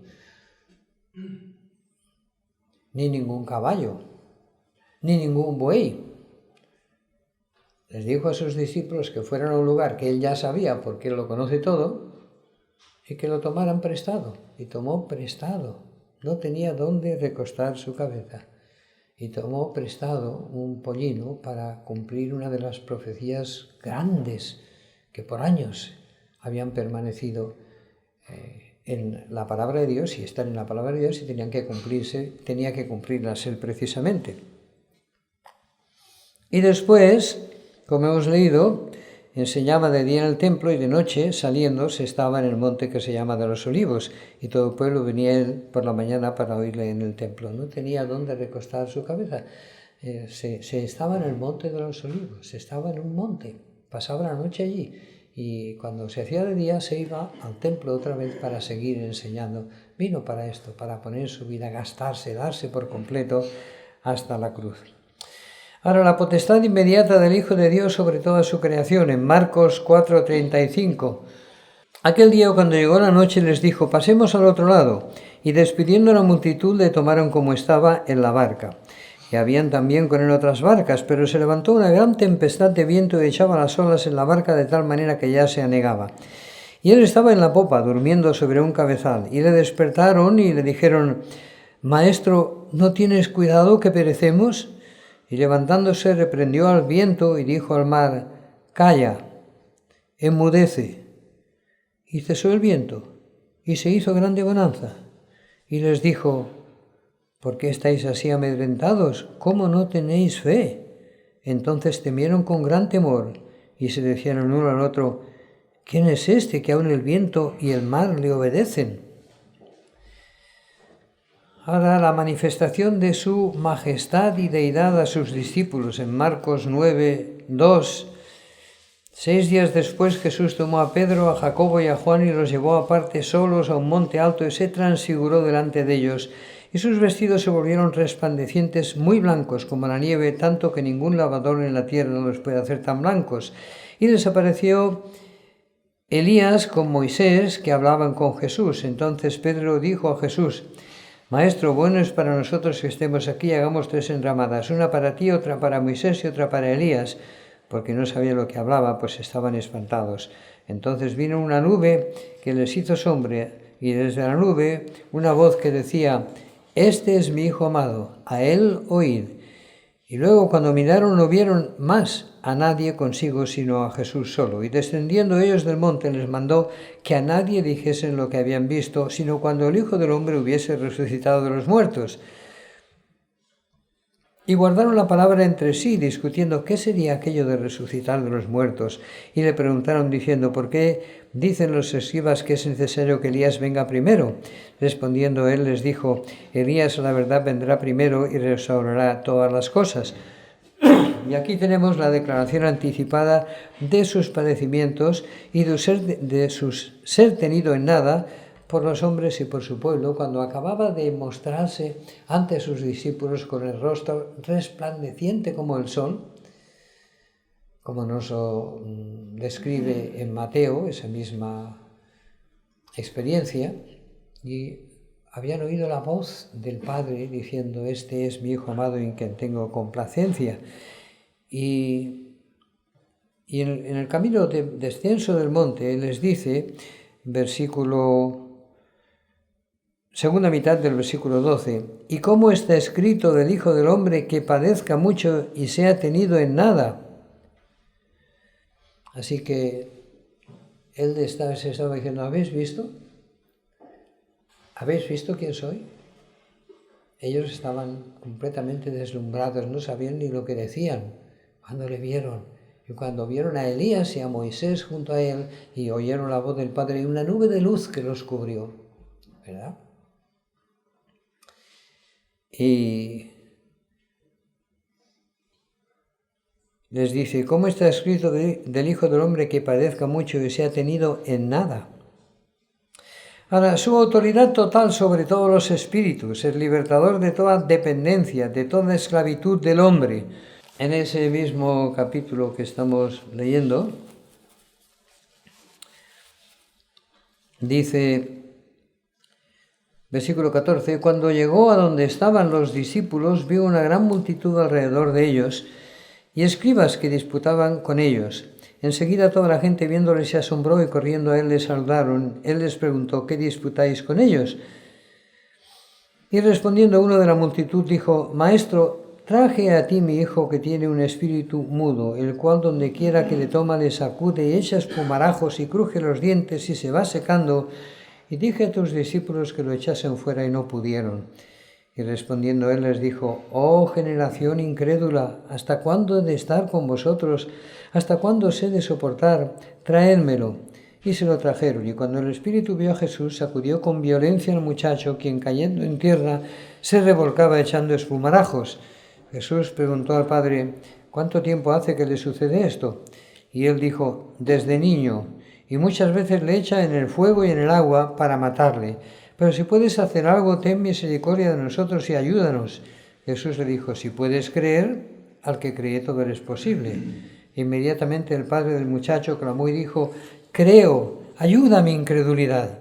ni ningún caballo, ni ningún buey. Les dijo a sus discípulos que fueran a un lugar que él ya sabía, porque él lo conoce todo, y que lo tomaran prestado. Y tomó prestado. No tenía dónde recostar su cabeza. Y tomó prestado un pollino para cumplir una de las profecías grandes que por años habían permanecido en la palabra de Dios, y están en la palabra de Dios, y tenía que cumplirlas él precisamente. Y después, como hemos leído, enseñaba de día en el templo, y de noche, saliendo, se estaba en el monte que se llama de los Olivos, y todo el pueblo venía a él por la mañana para oírle en el templo. No tenía dónde recostar su cabeza. Se estaba en el monte de los Olivos, se estaba en un monte, pasaba la noche allí, y cuando se hacía de día se iba al templo otra vez para seguir enseñando. Vino para esto, para poner su vida, gastarse, darse por completo hasta la cruz. Ahora, la potestad inmediata del Hijo de Dios sobre toda su creación, en Marcos 4:35. Aquel día, cuando llegó la noche, les dijo: pasemos al otro lado. Y despidiendo a la multitud, le tomaron como estaba en la barca. Y habían también con él otras barcas, pero se levantó una gran tempestad de viento y echaba las olas en la barca de tal manera que ya se anegaba. Y él estaba en la popa, durmiendo sobre un cabezal. Y le despertaron y le dijeron: Maestro, ¿no tienes cuidado que perecemos? Y levantándose reprendió al viento y dijo al mar: calla, enmudece. Y cesó el viento, y se hizo grande bonanza. Y les dijo: ¿por qué estáis así amedrentados? ¿Cómo no tenéis fe? Entonces temieron con gran temor, y se decían el uno al otro: ¿quién es este que aun el viento y el mar le obedecen? Ahora, la manifestación de su majestad y deidad a sus discípulos en Marcos 9:2. 6 días después Jesús tomó a Pedro, a Jacobo y a Juan y los llevó aparte solos a un monte alto y se transfiguró delante de ellos. Y sus vestidos se volvieron resplandecientes, muy blancos como la nieve, tanto que ningún lavador en la tierra no los puede hacer tan blancos. Y les apareció Elías con Moisés, que hablaban con Jesús. Entonces Pedro dijo a Jesús: Maestro, bueno es para nosotros que estemos aquí, hagamos 3 enramadas, una para ti, otra para Moisés y otra para Elías, porque no sabía lo que hablaba, pues estaban espantados. Entonces vino una nube que les hizo sombra, y desde la nube una voz que decía: este es mi Hijo amado, a él oíd. Y luego, cuando miraron, no vieron más a nadie consigo, sino a Jesús solo. Y descendiendo ellos del monte, les mandó que a nadie dijesen lo que habían visto, sino cuando el Hijo del Hombre hubiese resucitado de los muertos. Y guardaron la palabra entre sí, discutiendo qué sería aquello de resucitar de los muertos. Y le preguntaron diciendo: ¿por qué dicen los escribas que es necesario que Elías venga primero? Respondiendo él les dijo: Elías a la verdad vendrá primero y restaurará todas las cosas. Y aquí tenemos la declaración anticipada de sus padecimientos y de su ser tenido en nada por los hombres y por su pueblo, cuando acababa de mostrarse ante sus discípulos con el rostro resplandeciente como el sol, como nos lo describe en Mateo, esa misma experiencia, y habían oído la voz del Padre diciendo: este es mi Hijo amado en quien tengo complacencia. Y en el camino de descenso del monte les dice, versículo segunda mitad del versículo 12. ¿Y cómo está escrito del Hijo del Hombre que padezca mucho y sea tenido en nada? Así que él se estaba diciendo, ¿habéis visto? ¿Habéis visto quién soy? Ellos estaban completamente deslumbrados, no sabían ni lo que decían cuando le vieron. Y cuando vieron a Elías y a Moisés junto a él y oyeron la voz del Padre y una nube de luz que los cubrió, ¿verdad? Y les dice, ¿cómo está escrito del Hijo del Hombre que padezca mucho y sea tenido en nada? Ahora, su autoridad total sobre todos los espíritus, el libertador de toda dependencia, de toda esclavitud del hombre. En ese mismo capítulo que estamos leyendo, dice, versículo 14, cuando llegó a donde estaban los discípulos, vio una gran multitud alrededor de ellos y escribas que disputaban con ellos. Enseguida toda la gente viéndoles se asombró y corriendo a él les saludaron. Él les preguntó, ¿qué disputáis con ellos? Y respondiendo uno de la multitud dijo, Maestro, traje a ti mi hijo que tiene un espíritu mudo, el cual donde quiera que le toma le sacude y echa espumarajos y cruje los dientes y se va secando. Y dije a tus discípulos que lo echasen fuera y no pudieron. Y respondiendo él les dijo, oh generación incrédula, ¿hasta cuándo he de estar con vosotros? ¿Hasta cuándo os he de soportar? Traédmelo. Y se lo trajeron. Y cuando el espíritu vio a Jesús, sacudió con violencia al muchacho, quien cayendo en tierra se revolcaba echando espumarajos. Jesús preguntó al padre, ¿cuánto tiempo hace que le sucede esto? Y él dijo, desde niño, y muchas veces le echa en el fuego y en el agua para matarle. Pero si puedes hacer algo, ten misericordia de nosotros y ayúdanos. Jesús le dijo, si puedes creer, al que cree todo es posible. Inmediatamente el padre del muchacho clamó y dijo, creo, ayuda a mi incredulidad.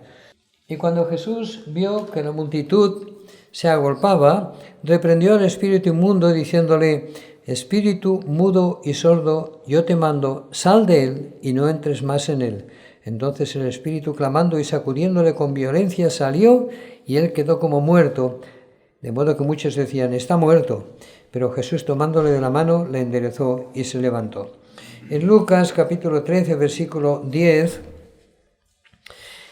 Y cuando Jesús vio que la multitud se agolpaba, reprendió al espíritu inmundo diciéndole, espíritu mudo y sordo, yo te mando, sal de él y no entres más en él. Entonces el espíritu, clamando y sacudiéndole con violencia, salió y él quedó como muerto, de modo que muchos decían, está muerto. Pero Jesús, tomándole de la mano, le enderezó y se levantó. En Lucas capítulo 13, versículo 10,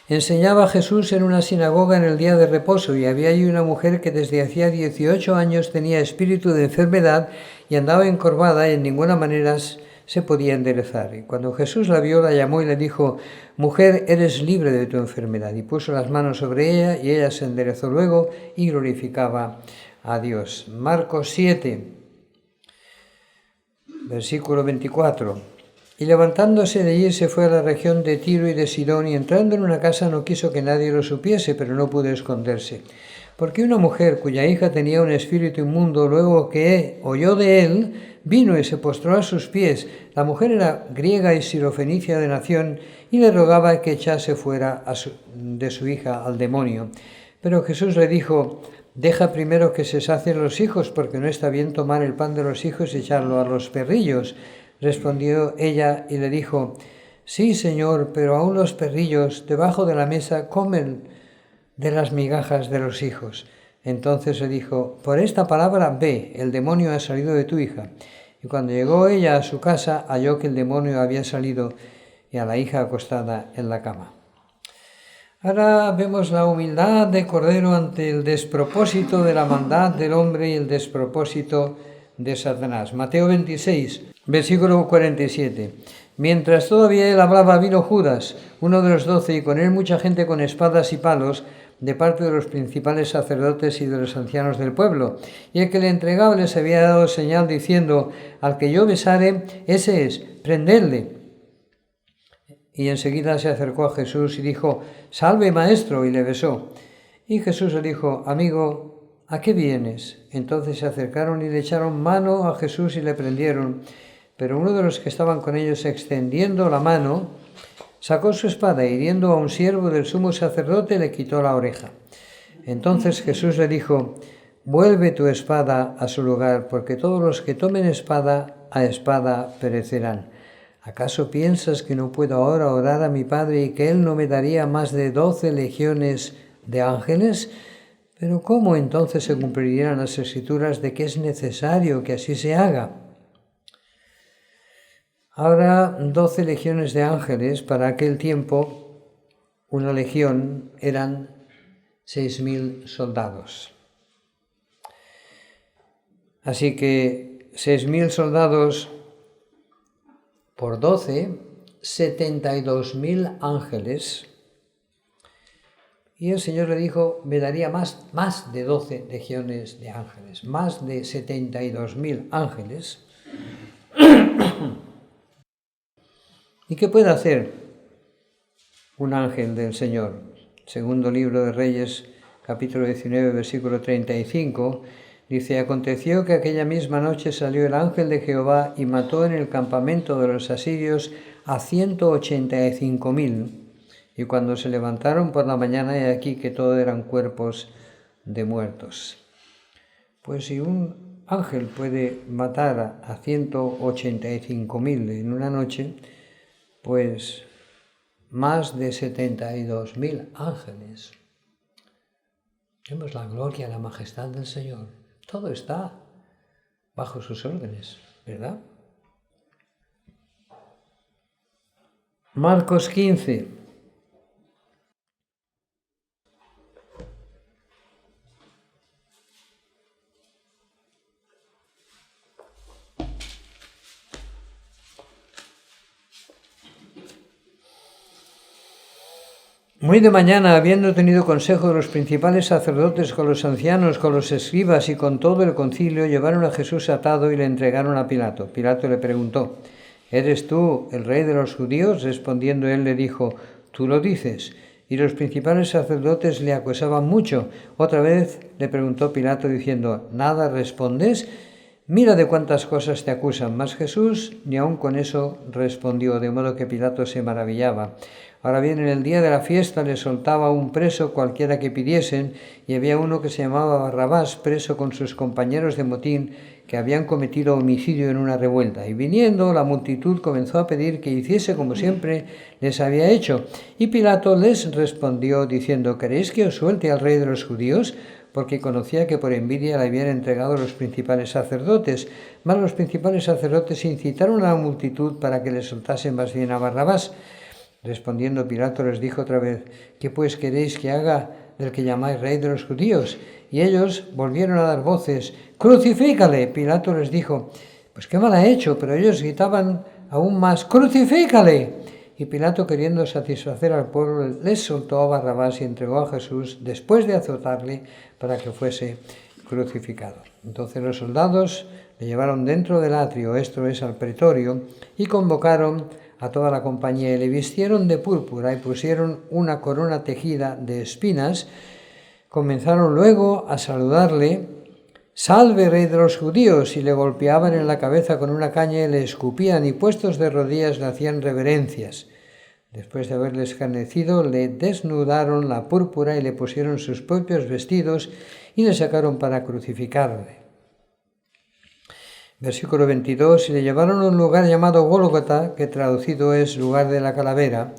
enseñaba Jesús en una sinagoga en el día de reposo y había allí una mujer que desde hacía 18 años tenía espíritu de enfermedad y andaba encorvada y en ninguna manera se podía enderezar. Y cuando Jesús la vio, la llamó y le dijo, mujer, eres libre de tu enfermedad. Y puso las manos sobre ella y ella se enderezó luego y glorificaba a Dios. Marcos 7, versículo 24. Y levantándose de allí se fue a la región de Tiro y de Sidón y entrando en una casa no quiso que nadie lo supiese, pero no pudo esconderse. Porque una mujer cuya hija tenía un espíritu inmundo, luego que oyó de él, vino y se postró a sus pies. La mujer era griega y sirofenicia de nación y le rogaba que echase fuera de su hija al demonio. Pero Jesús le dijo, deja primero que se sacien los hijos, porque no está bien tomar el pan de los hijos y echarlo a los perrillos. Respondió ella y le dijo, sí, Señor, pero aún los perrillos debajo de la mesa comen de las migajas de los hijos. Entonces le dijo, por esta palabra ve, el demonio ha salido de tu hija. Y cuando llegó ella a su casa, halló que el demonio había salido y a la hija acostada en la cama. Ahora vemos la humildad de Cordero ante el despropósito de la maldad del hombre y el despropósito de Satanás. Mateo 26, versículo 47. Mientras todavía él hablaba, vino Judas, uno de los 12, y con él mucha gente con espadas y palos, de parte de los principales sacerdotes y de los ancianos del pueblo. Y el que le entregaba les había dado señal diciendo, al que yo besare, ese es, prendedle. Y enseguida se acercó a Jesús y dijo, salve, maestro, y le besó. Y Jesús le dijo, amigo, ¿a qué vienes? Entonces se acercaron y le echaron mano a Jesús y le prendieron. Pero uno de los que estaban con ellos, extendiendo la mano, sacó su espada y hiriendo a un siervo del sumo sacerdote le quitó la oreja. Entonces Jesús le dijo, vuelve tu espada a su lugar, porque todos los que tomen espada, a espada perecerán. ¿Acaso piensas que no puedo ahora orar a mi Padre y que Él no me daría más de 12 legiones de ángeles? Pero ¿cómo entonces se cumplirían las escrituras de que es necesario que así se haga? Ahora 12 legiones de ángeles. Para aquel tiempo una legión eran 6.000 soldados. Así que 6.000 soldados por 12, 72.000 ángeles. Y el Señor le dijo, me daría más de 12 legiones de ángeles, más de 72.000 ángeles. ¿Y qué puede hacer un ángel del Señor? Segundo libro de Reyes, capítulo 19, versículo 35, dice, aconteció que aquella misma noche salió el ángel de Jehová y mató en el campamento de los asirios a 185.000. Y cuando se levantaron por la mañana, he aquí que todo eran cuerpos de muertos. Pues si un ángel puede matar a 185.000 en una noche, pues más de 72.000 ángeles. Vemos la gloria, la majestad del Señor. Todo está bajo sus órdenes, ¿verdad? Marcos 15. Muy de mañana, habiendo tenido consejo de los principales sacerdotes con los ancianos, con los escribas y con todo el concilio, llevaron a Jesús atado y le entregaron a Pilato. Pilato le preguntó, ¿eres tú el rey de los judíos? Respondiendo él le dijo, tú lo dices. Y los principales sacerdotes le acusaban mucho. Otra vez le preguntó Pilato diciendo, ¿nada respondes? Mira de cuántas cosas te acusan. Mas Jesús ni aun con eso respondió, de modo que Pilato se maravillaba. Ahora bien, en el día de la fiesta le soltaba un preso cualquiera que pidiesen, y había uno que se llamaba Barrabás, preso con sus compañeros de motín, que habían cometido homicidio en una revuelta. Y viniendo la multitud comenzó a pedir que hiciese como siempre les había hecho. Y Pilato les respondió diciendo, ¿queréis que os suelte al rey de los judíos? Porque conocía que por envidia le habían entregado los principales sacerdotes. Mas los principales sacerdotes incitaron a la multitud para que le soltasen más bien a Barrabás. Respondiendo Pilato les dijo otra vez, ¿qué pues queréis que haga del que llamáis rey de los judíos? Y ellos volvieron a dar voces, ¡crucifícale! Pilato les dijo, pues qué mal ha hecho, pero ellos gritaban aún más, ¡crucifícale! Y Pilato, queriendo satisfacer al pueblo, les soltó a Barrabás y entregó a Jesús después de azotarle para que fuese crucificado. Entonces los soldados le llevaron dentro del atrio, esto es al pretorio, y convocaron a toda la compañía y le vistieron de púrpura y pusieron una corona tejida de espinas. Comenzaron luego a saludarle, «Salve, rey de los judíos», y le golpeaban en la cabeza con una caña y le escupían y puestos de rodillas le hacían reverencias. Después de haberle escarnecido, le desnudaron la púrpura y le pusieron sus propios vestidos y le sacaron para crucificarle. Versículo 22, y le llevaron a un lugar llamado Gólgota, que traducido es lugar de la calavera,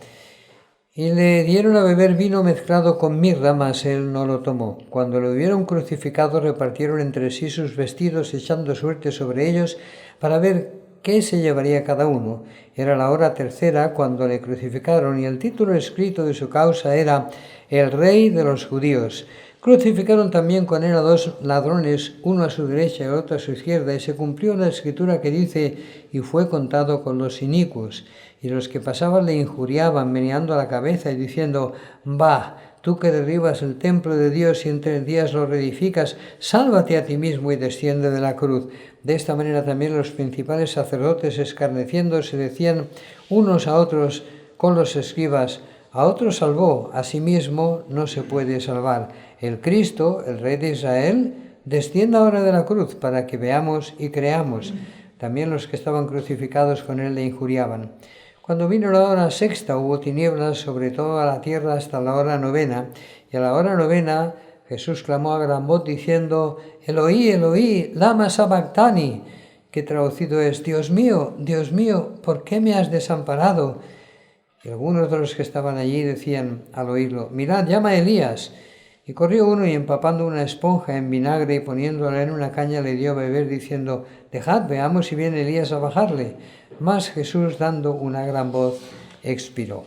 y le dieron a beber vino mezclado con mirra, mas él no lo tomó. Cuando lo hubieron crucificado, repartieron entre sí sus vestidos, echando suerte sobre ellos para ver qué se llevaría cada uno. Era la hora tercera cuando le crucificaron, y el título escrito de su causa era «El Rey de los Judíos». Crucificaron también con él a dos ladrones, uno a su derecha y otro a su izquierda, y se cumplió la escritura que dice, y fue contado con los inicuos. Y los que pasaban le injuriaban, meneando la cabeza y diciendo, «Bah, tú que derribas el templo de Dios y en 3 días lo reedificas, sálvate a ti mismo y desciende de la cruz». De esta manera también los principales sacerdotes, escarneciéndose, decían unos a otros con los escribas, «A otro salvó, a sí mismo no se puede salvar. El Cristo, el Rey de Israel, descienda ahora de la cruz para que veamos y creamos». También los que estaban crucificados con él le injuriaban. Cuando vino la hora sexta, hubo tinieblas sobre toda la tierra hasta la hora 9, y a la hora 9 Jesús clamó a gran voz diciendo, «Eloí, Eloí, lama sabactani», que traducido es, Dios mío, ¿por qué me has desamparado?» Y algunos de los que estaban allí decían al oírlo, «Mirad, llama a Elías». Y corrió uno y empapando una esponja en vinagre y poniéndola en una caña le dio a beber diciendo, dejad, veamos si viene Elías a bajarle. Mas Jesús, dando una gran voz, expiró.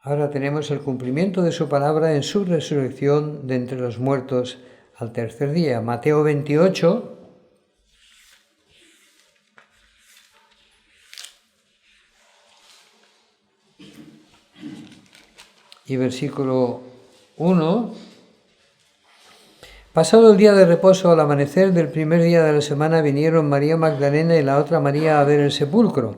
Ahora tenemos el cumplimiento de su palabra en su resurrección de entre los muertos al tercer día. Mateo 28, y versículo 1. Pasado el día de reposo, al amanecer del primer día de la semana, vinieron María Magdalena y la otra María a ver el sepulcro.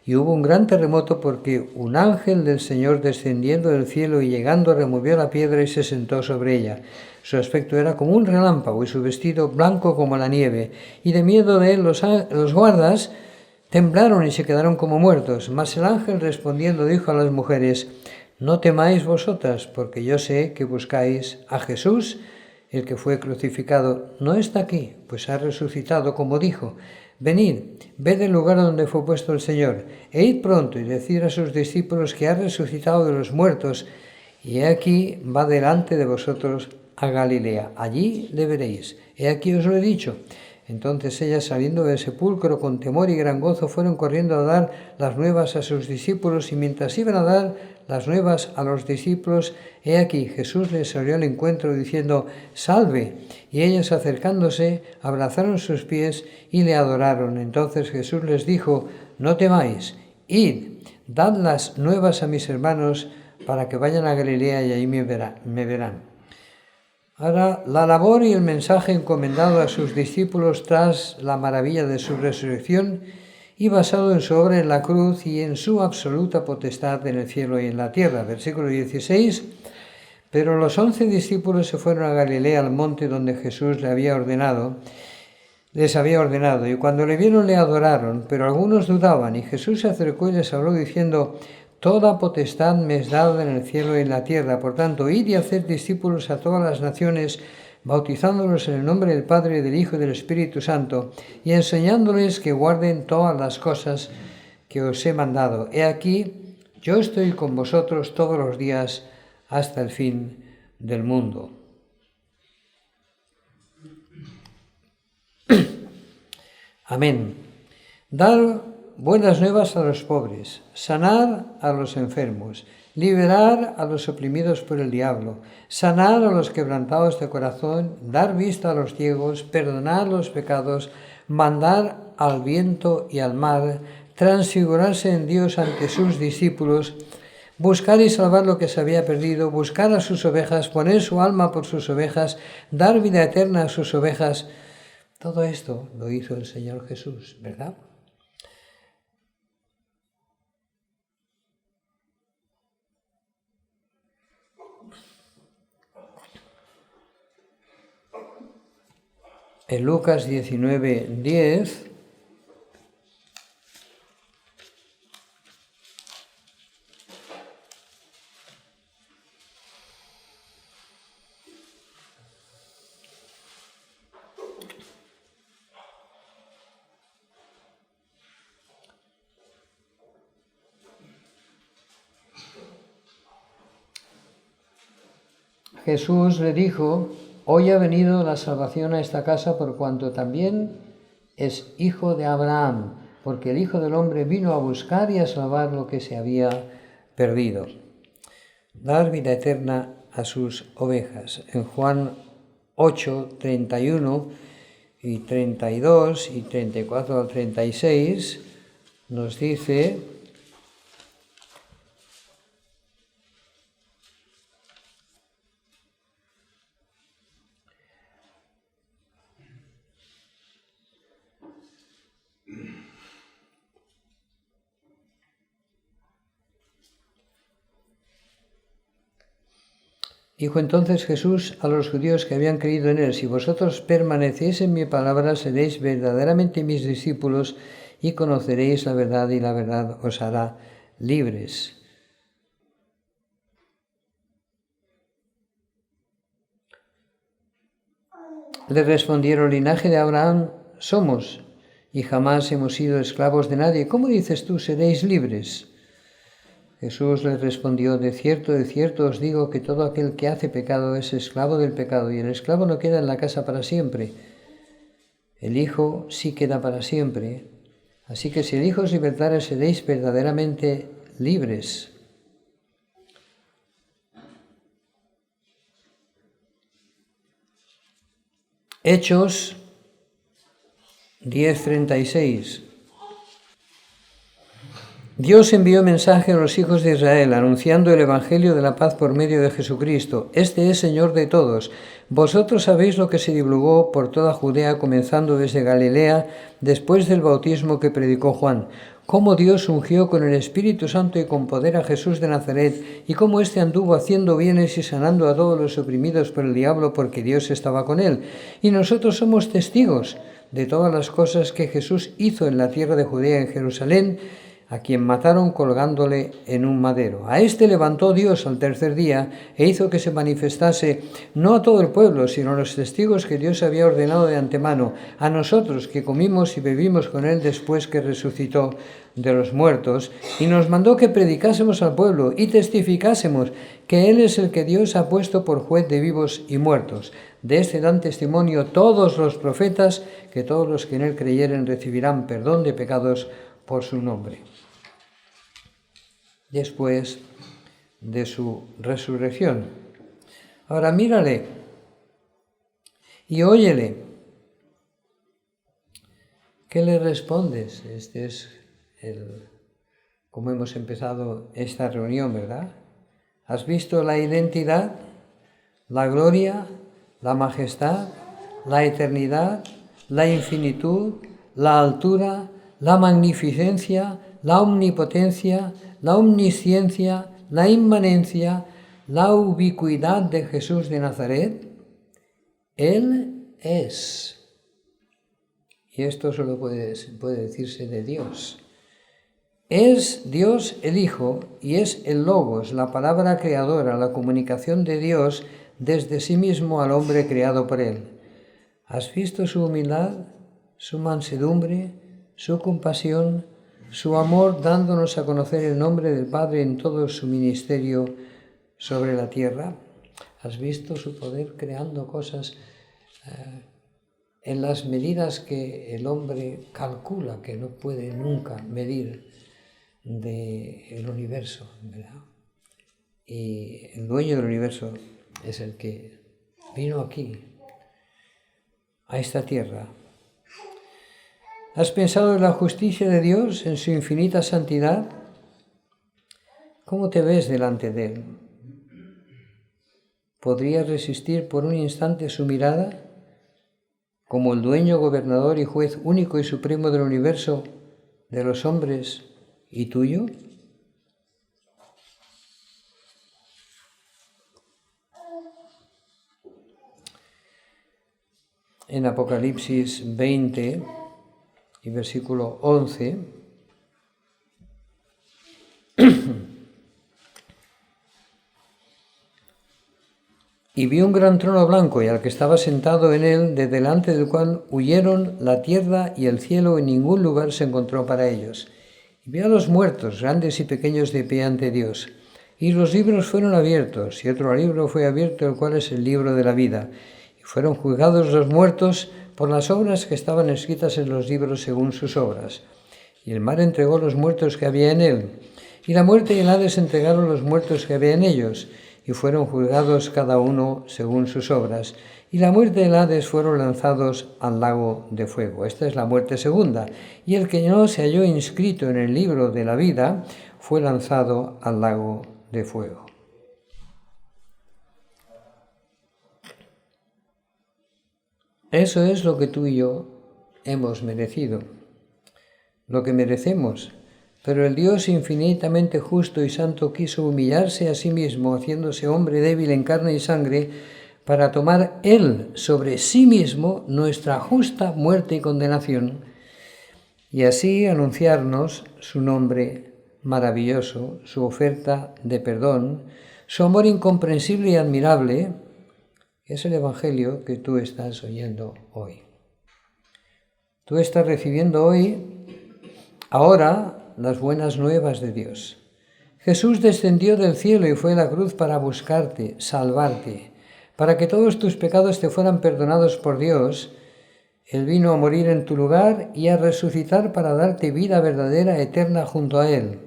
Y hubo un gran terremoto porque un ángel del Señor descendiendo del cielo y llegando removió la piedra y se sentó sobre ella. Su aspecto era como un relámpago y su vestido blanco como la nieve. Y de miedo de él los guardas temblaron y se quedaron como muertos. Mas el ángel respondiendo dijo a las mujeres, no temáis vosotras, porque yo sé que buscáis a Jesús, el que fue crucificado. No está aquí, pues ha resucitado como dijo. Venid, ved el lugar donde fue puesto el Señor, e id pronto y decid a sus discípulos que ha resucitado de los muertos, y he aquí va delante de vosotros a Galilea. Allí le veréis. He aquí os lo he dicho. Entonces ellas, saliendo del sepulcro con temor y gran gozo, fueron corriendo a dar las nuevas a sus discípulos, y mientras iban a dar las nuevas a los discípulos, he aquí Jesús les salió al encuentro diciendo, salve, y ellas acercándose abrazaron sus pies y le adoraron. Entonces Jesús les dijo, no temáis, id, dad las nuevas a mis hermanos para que vayan a Galilea y allí me verán. Ahora, la labor y el mensaje encomendado a sus discípulos tras la maravilla de su resurrección y basado en su obra en la cruz y en su absoluta potestad en el cielo y en la tierra. Versículo 16. Pero los 11 discípulos se fueron a Galilea, al monte donde Jesús les había ordenado, y cuando le vieron le adoraron, pero algunos dudaban, y Jesús se acercó y les habló diciendo, toda potestad me es dada en el cielo y en la tierra. Por tanto, id y haced discípulos a todas las naciones, bautizándolos en el nombre del Padre, del Hijo y del Espíritu Santo, y enseñándoles que guarden todas las cosas que os he mandado. He aquí, yo estoy con vosotros todos los días hasta el fin del mundo. Amén. Dar buenas nuevas a los pobres, sanar a los enfermos, liberar a los oprimidos por el diablo, sanar a los quebrantados de corazón, dar vista a los ciegos, perdonar los pecados, mandar al viento y al mar, transfigurarse en Dios ante sus discípulos, buscar y salvar lo que se había perdido, buscar a sus ovejas, poner su alma por sus ovejas, dar vida eterna a sus ovejas. Todo esto lo hizo el Señor Jesús, ¿verdad? En Lucas 19:10 Jesús le dijo, hoy ha venido la salvación a esta casa por cuanto también es hijo de Abraham, porque el Hijo del Hombre vino a buscar y a salvar lo que se había perdido. Dar vida eterna a sus ovejas. En Juan 8, 31 y 32 y 34 al 36 nos dice, dijo entonces Jesús a los judíos que habían creído en él, si vosotros permanecéis en mi palabra, seréis verdaderamente mis discípulos y conoceréis la verdad y la verdad os hará libres. Le respondieron, linaje de Abraham somos y jamás hemos sido esclavos de nadie. ¿Cómo dices tú, seréis libres? Jesús les respondió: de cierto os digo que todo aquel que hace pecado es esclavo del pecado, y el esclavo no queda en la casa para siempre. El Hijo sí queda para siempre. Así que si el Hijo os libertare, seréis verdaderamente libres. Hechos 10:36. Dios envió mensaje a los hijos de Israel, anunciando el Evangelio de la paz por medio de Jesucristo. Este es Señor de todos. Vosotros sabéis lo que se divulgó por toda Judea, comenzando desde Galilea, después del bautismo que predicó Juan, cómo Dios ungió con el Espíritu Santo y con poder a Jesús de Nazaret, y cómo éste anduvo haciendo bienes y sanando a todos los oprimidos por el diablo, porque Dios estaba con él. Y nosotros somos testigos de todas las cosas que Jesús hizo en la tierra de Judea, en Jerusalén, a quien mataron colgándole en un madero. A este levantó Dios al tercer día e hizo que se manifestase no a todo el pueblo, sino a los testigos que Dios había ordenado de antemano, a nosotros que comimos y bebimos con él después que resucitó de los muertos, y nos mandó que predicásemos al pueblo y testificásemos que él es el que Dios ha puesto por juez de vivos y muertos. De este dan testimonio todos los profetas, que todos los que en él creyeren recibirán perdón de pecados por su nombre. Después de su resurrección. Ahora mírale y óyele. ¿Qué le respondes? Este es como hemos empezado esta reunión, ¿verdad? ¿Has visto la identidad, la gloria, la majestad, la eternidad, la infinitud, la altura, la magnificencia, la omnipotencia, la omnisciencia, la inmanencia, la ubicuidad de Jesús de Nazaret? Él es. Y esto solo puede decirse de Dios. Es Dios el Hijo y es el Logos, la palabra creadora, la comunicación de Dios desde sí mismo al hombre creado por él. ¿Has visto su humildad, su mansedumbre, su compasión, su amor, dándonos a conocer el nombre del Padre en todo su ministerio sobre la tierra? ¿Has visto su poder creando cosas en las medidas que el hombre calcula, que no puede nunca medir del universo, ¿verdad? Y el dueño del universo es el que vino aquí, a esta tierra. ¿Has pensado en la justicia de Dios, en su infinita santidad? ¿Cómo te ves delante de él? ¿Podrías resistir por un instante su mirada? Como el dueño, gobernador y juez único y supremo del universo, de los hombres y tuyo. En Apocalipsis 20 y versículo 11, y vi un gran trono blanco y al que estaba sentado en él, de delante del cual huyeron la tierra y el cielo, y ningún lugar se encontró para ellos. Y vi a los muertos, grandes y pequeños, de pie ante Dios. Y los libros fueron abiertos, y otro libro fue abierto, el cual es el libro de la vida. Y fueron juzgados los muertos por las obras que estaban escritas en los libros según sus obras. Y el mar entregó los muertos que había en él, y la muerte y el Hades entregaron los muertos que había en ellos, y fueron juzgados cada uno según sus obras. Y la muerte y el Hades fueron lanzados al lago de fuego. Esta es la muerte segunda. Y el que no se halló inscrito en el libro de la vida fue lanzado al lago de fuego. Eso es lo que tú y yo hemos merecido, lo que merecemos. Pero el Dios infinitamente justo y santo quiso humillarse a sí mismo, haciéndose hombre débil en carne y sangre, para tomar Él sobre sí mismo nuestra justa muerte y condenación, y así anunciarnos su nombre maravilloso, su oferta de perdón, su amor incomprensible y admirable. Es el Evangelio que tú estás oyendo hoy. Tú estás recibiendo hoy, ahora, las buenas nuevas de Dios. Jesús descendió del cielo y fue a la cruz para buscarte, salvarte, para que todos tus pecados te fueran perdonados por Dios. Él vino a morir en tu lugar y a resucitar para darte vida verdadera, eterna junto a Él.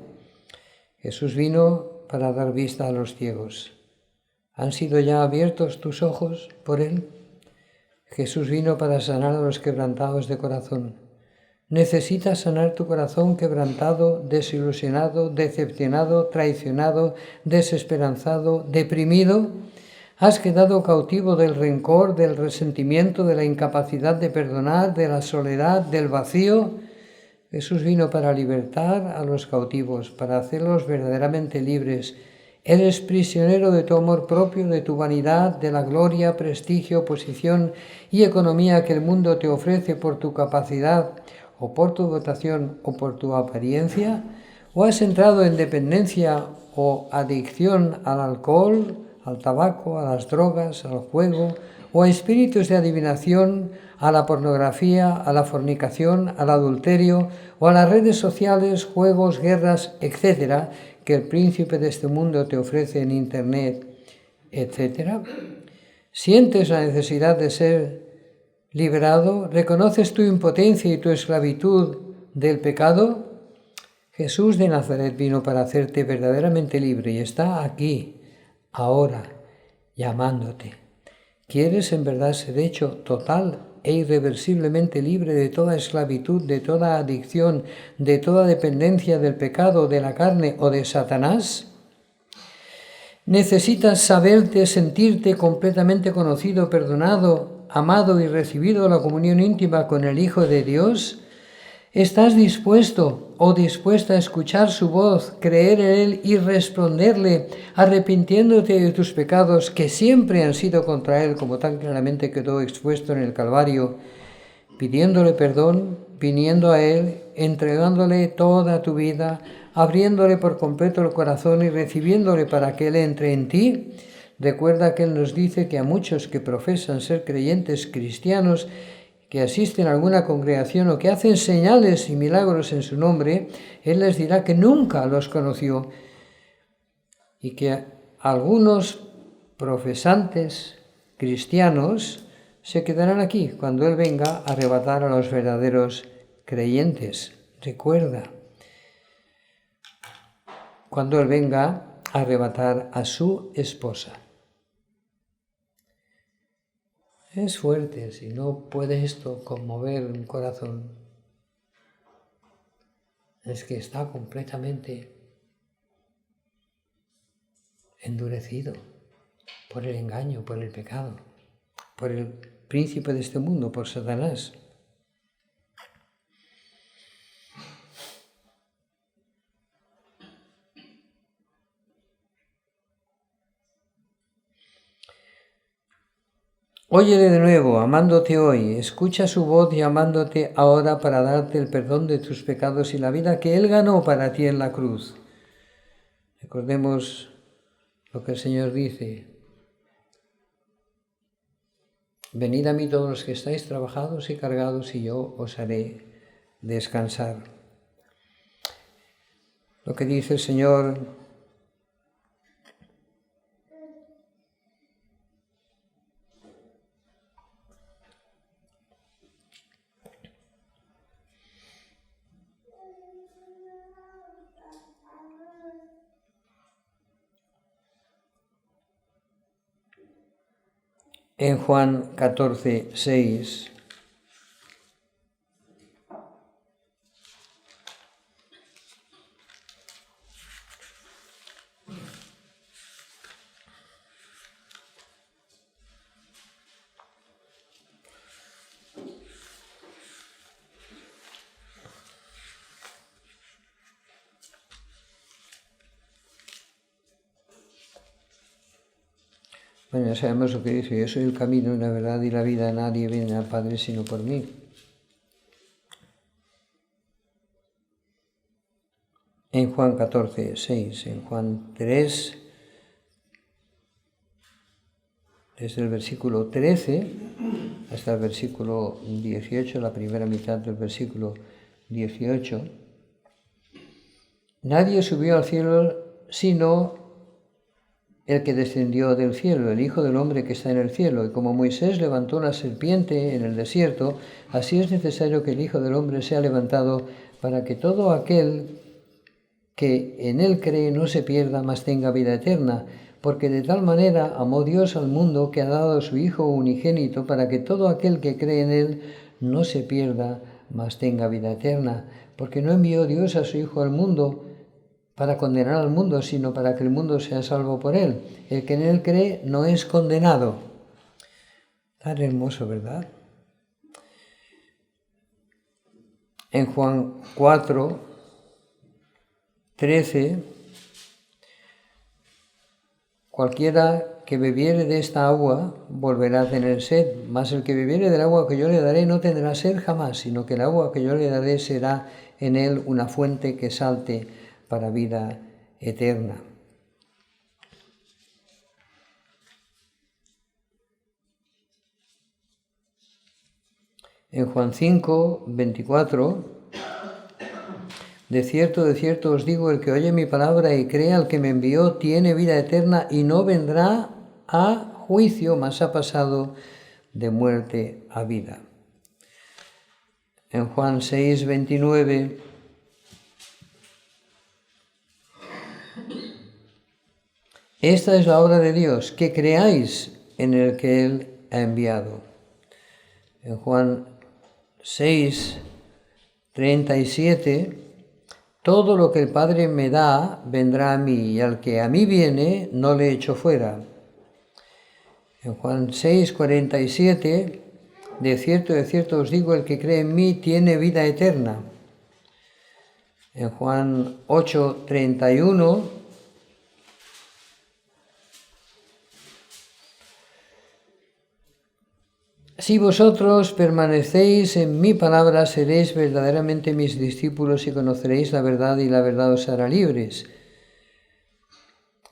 Jesús vino para dar vista a los ciegos. ¿Han sido ya abiertos tus ojos por Él? Jesús vino para sanar a los quebrantados de corazón. ¿Necesitas sanar tu corazón quebrantado, desilusionado, decepcionado, traicionado, desesperanzado, deprimido? ¿Has quedado cautivo del rencor, del resentimiento, de la incapacidad de perdonar, de la soledad, del vacío? Jesús vino para libertar a los cautivos, para hacerlos verdaderamente libres. Eres prisionero de tu amor propio, de tu vanidad, de la gloria, prestigio, posición y economía que el mundo te ofrece por tu capacidad, o por tu dotación, o por tu apariencia. ¿O has entrado en dependencia o adicción al alcohol, al tabaco, a las drogas, al juego, o a espíritus de adivinación, a la pornografía, a la fornicación, al adulterio, o a las redes sociales, juegos, guerras, etcétera, que el príncipe de este mundo te ofrece en Internet, etcétera? ¿Sientes la necesidad de ser liberado? ¿Reconoces tu impotencia y tu esclavitud del pecado? Jesús de Nazaret vino para hacerte verdaderamente libre y está aquí, ahora, llamándote. ¿Quieres en verdad ser hecho total e irreversiblemente libre de toda esclavitud, de toda adicción, de toda dependencia del pecado, de la carne o de Satanás? ¿Necesitas saberte, sentirte completamente conocido, perdonado, amado y recibido la comunión íntima con el Hijo de Dios? ¿Estás dispuesto o dispuesta a escuchar su voz, creer en Él y responderle, arrepintiéndote de tus pecados que siempre han sido contra Él, como tan claramente quedó expuesto en el Calvario, pidiéndole perdón, viniendo a Él, entregándole toda tu vida, abriéndole por completo el corazón y recibiéndole para que Él entre en ti? Recuerda que Él nos dice que a muchos que profesan ser creyentes cristianos, que asisten a alguna congregación o que hacen señales y milagros en su nombre, Él les dirá que nunca los conoció y que algunos profesantes cristianos se quedarán aquí cuando Él venga a arrebatar a los verdaderos creyentes. Recuerda, cuando Él venga a arrebatar a su esposa. Es fuerte, si no puede esto conmover un corazón, es que está completamente endurecido por el engaño, por el pecado, por el príncipe de este mundo, por Satanás. Óyele de nuevo, amándote hoy, escucha su voz llamándote ahora para darte el perdón de tus pecados y la vida que Él ganó para ti en la cruz. Recordemos lo que el Señor dice: venid a mí todos los que estáis trabajados y cargados y yo os haré descansar. Lo que dice el Señor: en Juan 14, 6. Bueno, ya sabemos lo que dice: yo soy el camino, la verdad y la vida, nadie viene al Padre sino por mí. En Juan 14, 6, en Juan 3, desde el versículo 13 hasta el versículo 18, la primera mitad del versículo 18, nadie subió al cielo sino el que descendió del cielo, el Hijo del Hombre que está en el cielo. Y como Moisés levantó una serpiente en el desierto, así es necesario que el Hijo del Hombre sea levantado para que todo aquel que en él cree no se pierda, mas tenga vida eterna. Porque de tal manera amó Dios al mundo que ha dado a su Hijo unigénito para que todo aquel que cree en él no se pierda, mas tenga vida eterna. Porque no envió Dios a su Hijo al mundo para condenar al mundo, sino para que el mundo sea salvo por él. El que en él cree no es condenado. Tan hermoso, ¿verdad? En Juan 4, 13, cualquiera que bebiere de esta agua volverá a tener sed, mas el que bebiere del agua que yo le daré no tendrá sed jamás, sino que el agua que yo le daré será en él una fuente que salte para vida eterna. En Juan 5, 24, de cierto os digo, el que oye mi palabra y cree al que me envió, tiene vida eterna y no vendrá a juicio, mas ha pasado de muerte a vida. En Juan 6, 29, esta es la obra de Dios, que creáis en el que Él ha enviado. En Juan 6, 37, todo lo que el Padre me da vendrá a mí, y al que a mí viene no le echo fuera. En Juan 6, 47, de cierto os digo, el que cree en mí tiene vida eterna. En Juan 8, 31, si vosotros permanecéis en mi palabra, seréis verdaderamente mis discípulos y conoceréis la verdad y la verdad os hará libres.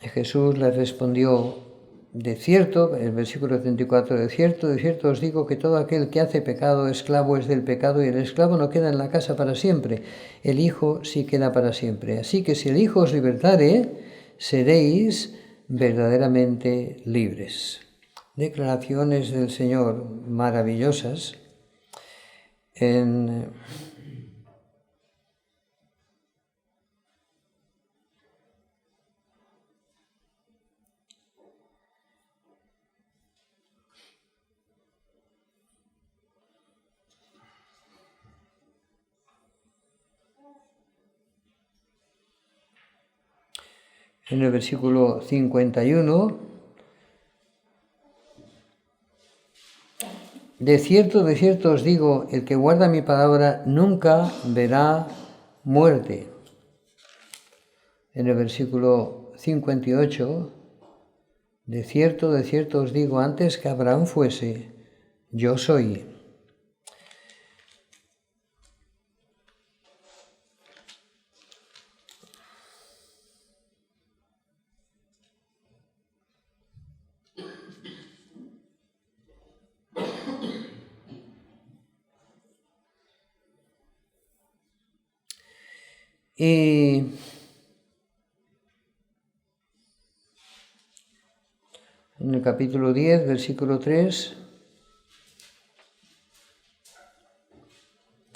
Jesús les respondió, de cierto, el versículo 34, de cierto os digo que todo aquel que hace pecado, esclavo es del pecado, y el esclavo no queda en la casa para siempre, el Hijo sí queda para siempre. Así que si el Hijo os libertare, seréis verdaderamente libres. Declaraciones del Señor maravillosas. En el versículo 51, de cierto os digo, el que guarda mi palabra nunca verá muerte. En el versículo 58, de cierto os digo, antes que Abraham fuese, yo soy. Y en el capítulo 10, versículo 3,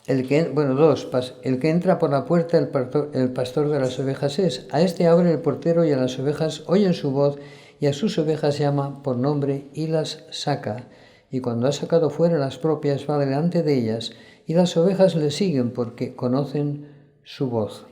el que entra por la puerta, el pastor de las ovejas es. A este abre el portero y a las ovejas oyen su voz y a sus ovejas llama por nombre y las saca. Y cuando ha sacado fuera las propias va delante de ellas y las ovejas le siguen porque conocen su voz.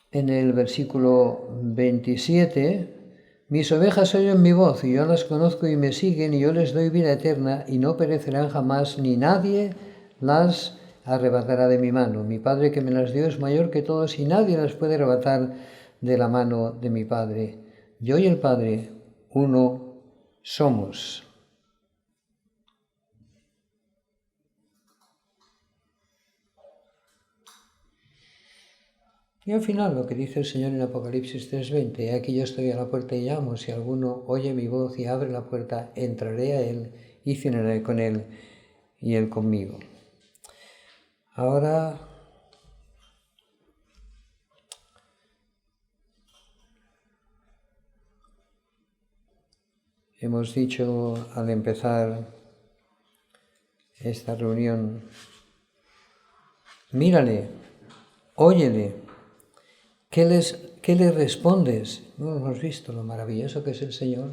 En el versículo 27, mis ovejas oyen mi voz y yo las conozco y me siguen y yo les doy vida eterna y no perecerán jamás ni nadie las arrebatará de mi mano. Mi Padre que me las dio es mayor que todos y nadie las puede arrebatar de la mano de mi Padre. Yo y el Padre, uno somos. Y al final lo que dice el Señor en Apocalipsis 3:20, aquí yo estoy a la puerta y llamo, si alguno oye mi voz y abre la puerta, entraré a él y cenaré con él y él conmigo. Ahora hemos dicho al empezar esta reunión, mírale, óyele. ¿Qué le respondes? No hemos visto lo maravilloso que es el Señor,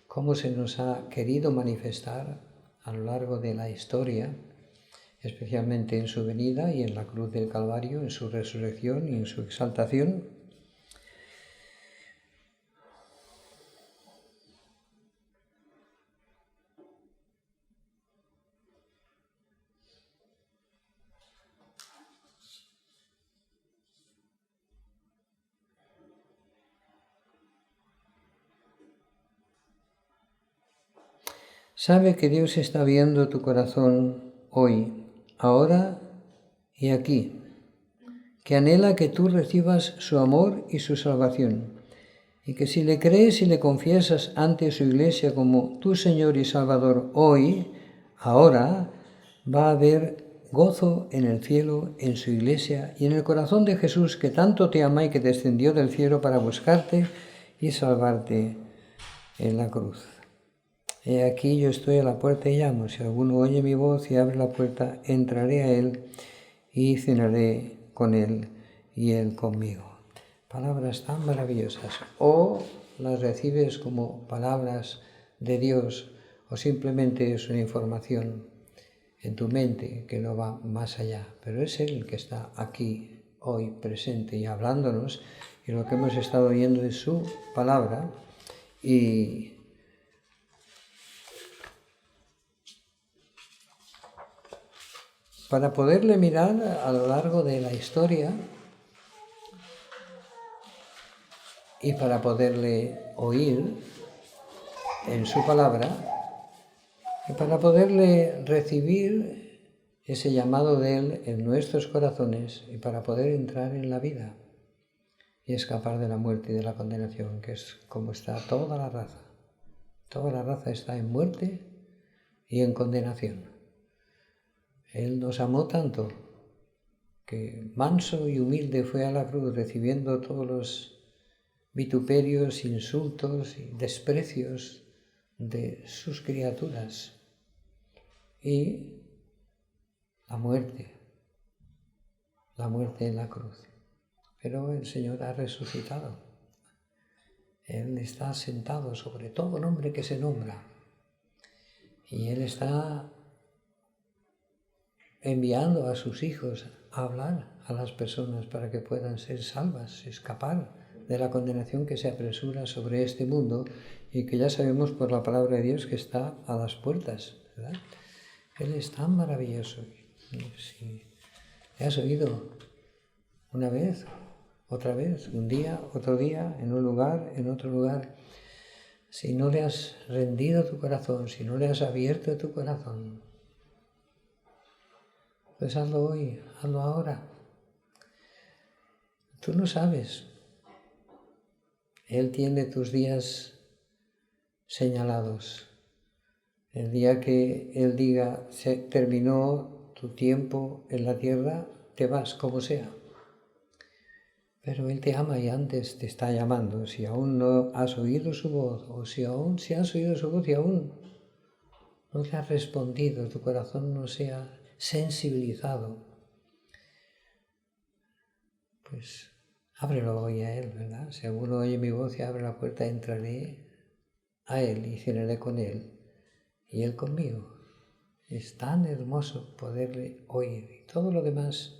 cómo se nos ha querido manifestar a lo largo de la historia, especialmente en su venida y en la cruz del Calvario, en su resurrección y en su exaltación. Sabe que Dios está viendo tu corazón hoy, ahora y aquí, que anhela que tú recibas su amor y su salvación, y que si le crees y le confiesas ante su iglesia como tu Señor y Salvador hoy, ahora, va a haber gozo en el cielo, en su iglesia y en el corazón de Jesús que tanto te ama y que descendió del cielo para buscarte y salvarte en la cruz. He aquí yo estoy a la puerta y llamo. Si alguno oye mi voz y abre la puerta, entraré a él y cenaré con él y él conmigo. Palabras tan maravillosas. O las recibes como palabras de Dios o simplemente es una información en tu mente que no va más allá. Pero es Él el que está aquí hoy presente y hablándonos, y lo que hemos estado oyendo es su palabra. Y para poderle mirar a lo largo de la historia y para poderle oír en su palabra y para poderle recibir ese llamado de Él en nuestros corazones y para poder entrar en la vida y escapar de la muerte y de la condenación, que es como está toda la raza. Toda la raza está en muerte y en condenación. Él nos amó tanto que manso y humilde fue a la cruz recibiendo todos los vituperios, insultos y desprecios de sus criaturas y la muerte en la cruz. Pero el Señor ha resucitado. Él está sentado sobre todo nombre que se nombra y Él está enviando a sus hijos a hablar a las personas para que puedan ser salvas, escapar de la condenación que se apresura sobre este mundo y que ya sabemos por la palabra de Dios que está a las puertas, ¿verdad? Él es tan maravilloso. Si le has oído una vez, otra vez, un día, otro día, en un lugar, en otro lugar, si no le has rendido tu corazón, si no le has abierto tu corazón, pues hazlo hoy, hazlo ahora. Tú no sabes. Él tiene tus días señalados. El día que Él diga, se terminó tu tiempo en la tierra, te vas como sea. Pero Él te ama y antes te está llamando. Si aún no has oído su voz, o si has oído su voz y aún no te has respondido, tu corazón no se ha sensibilizado, pues ábrelo hoy a Él, ¿verdad? Si alguno oye mi voz y abre la puerta, entraré a Él y cenaré con Él y Él conmigo. Es tan hermoso poderle oír y todo lo demás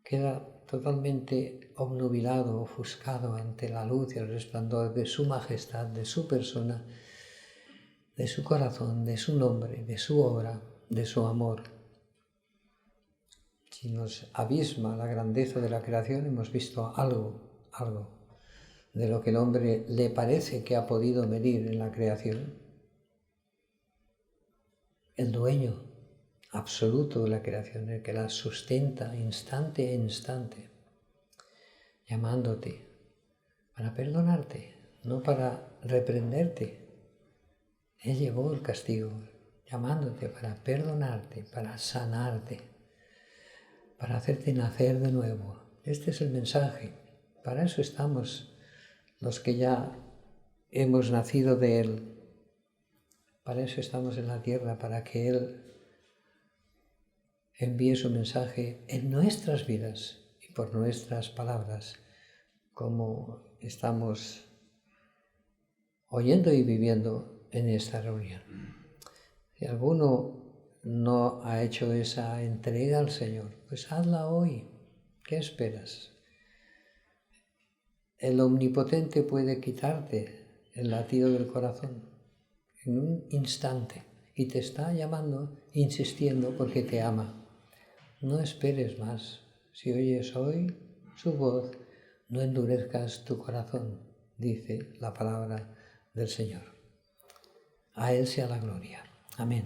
queda totalmente obnubilado, ofuscado ante la luz y el resplandor de su majestad, de su persona, de su corazón, de su nombre, de su obra, de su amor. Si nos abisma la grandeza de la creación, hemos visto algo de lo que el hombre le parece que ha podido medir en la creación. El dueño absoluto de la creación, el que la sustenta instante a instante. llamándote para perdonarte, no para reprenderte. Él llevó el castigo, llamándote para perdonarte, para sanarte, para hacerte nacer de nuevo. Este es el mensaje. Para eso estamos los que ya hemos nacido de Él. Para eso estamos en la tierra, para que Él envíe su mensaje en nuestras vidas y por nuestras palabras, como estamos oyendo y viviendo en esta reunión. Si alguno no ha hecho esa entrega al Señor, pues hazla hoy. ¿Qué esperas? El Omnipotente puede quitarte el latido del corazón en un instante y te está llamando, insistiendo porque te ama. No esperes más. Si oyes hoy su voz, no endurezcas tu corazón, dice la palabra del Señor. A Él sea la gloria. Amén.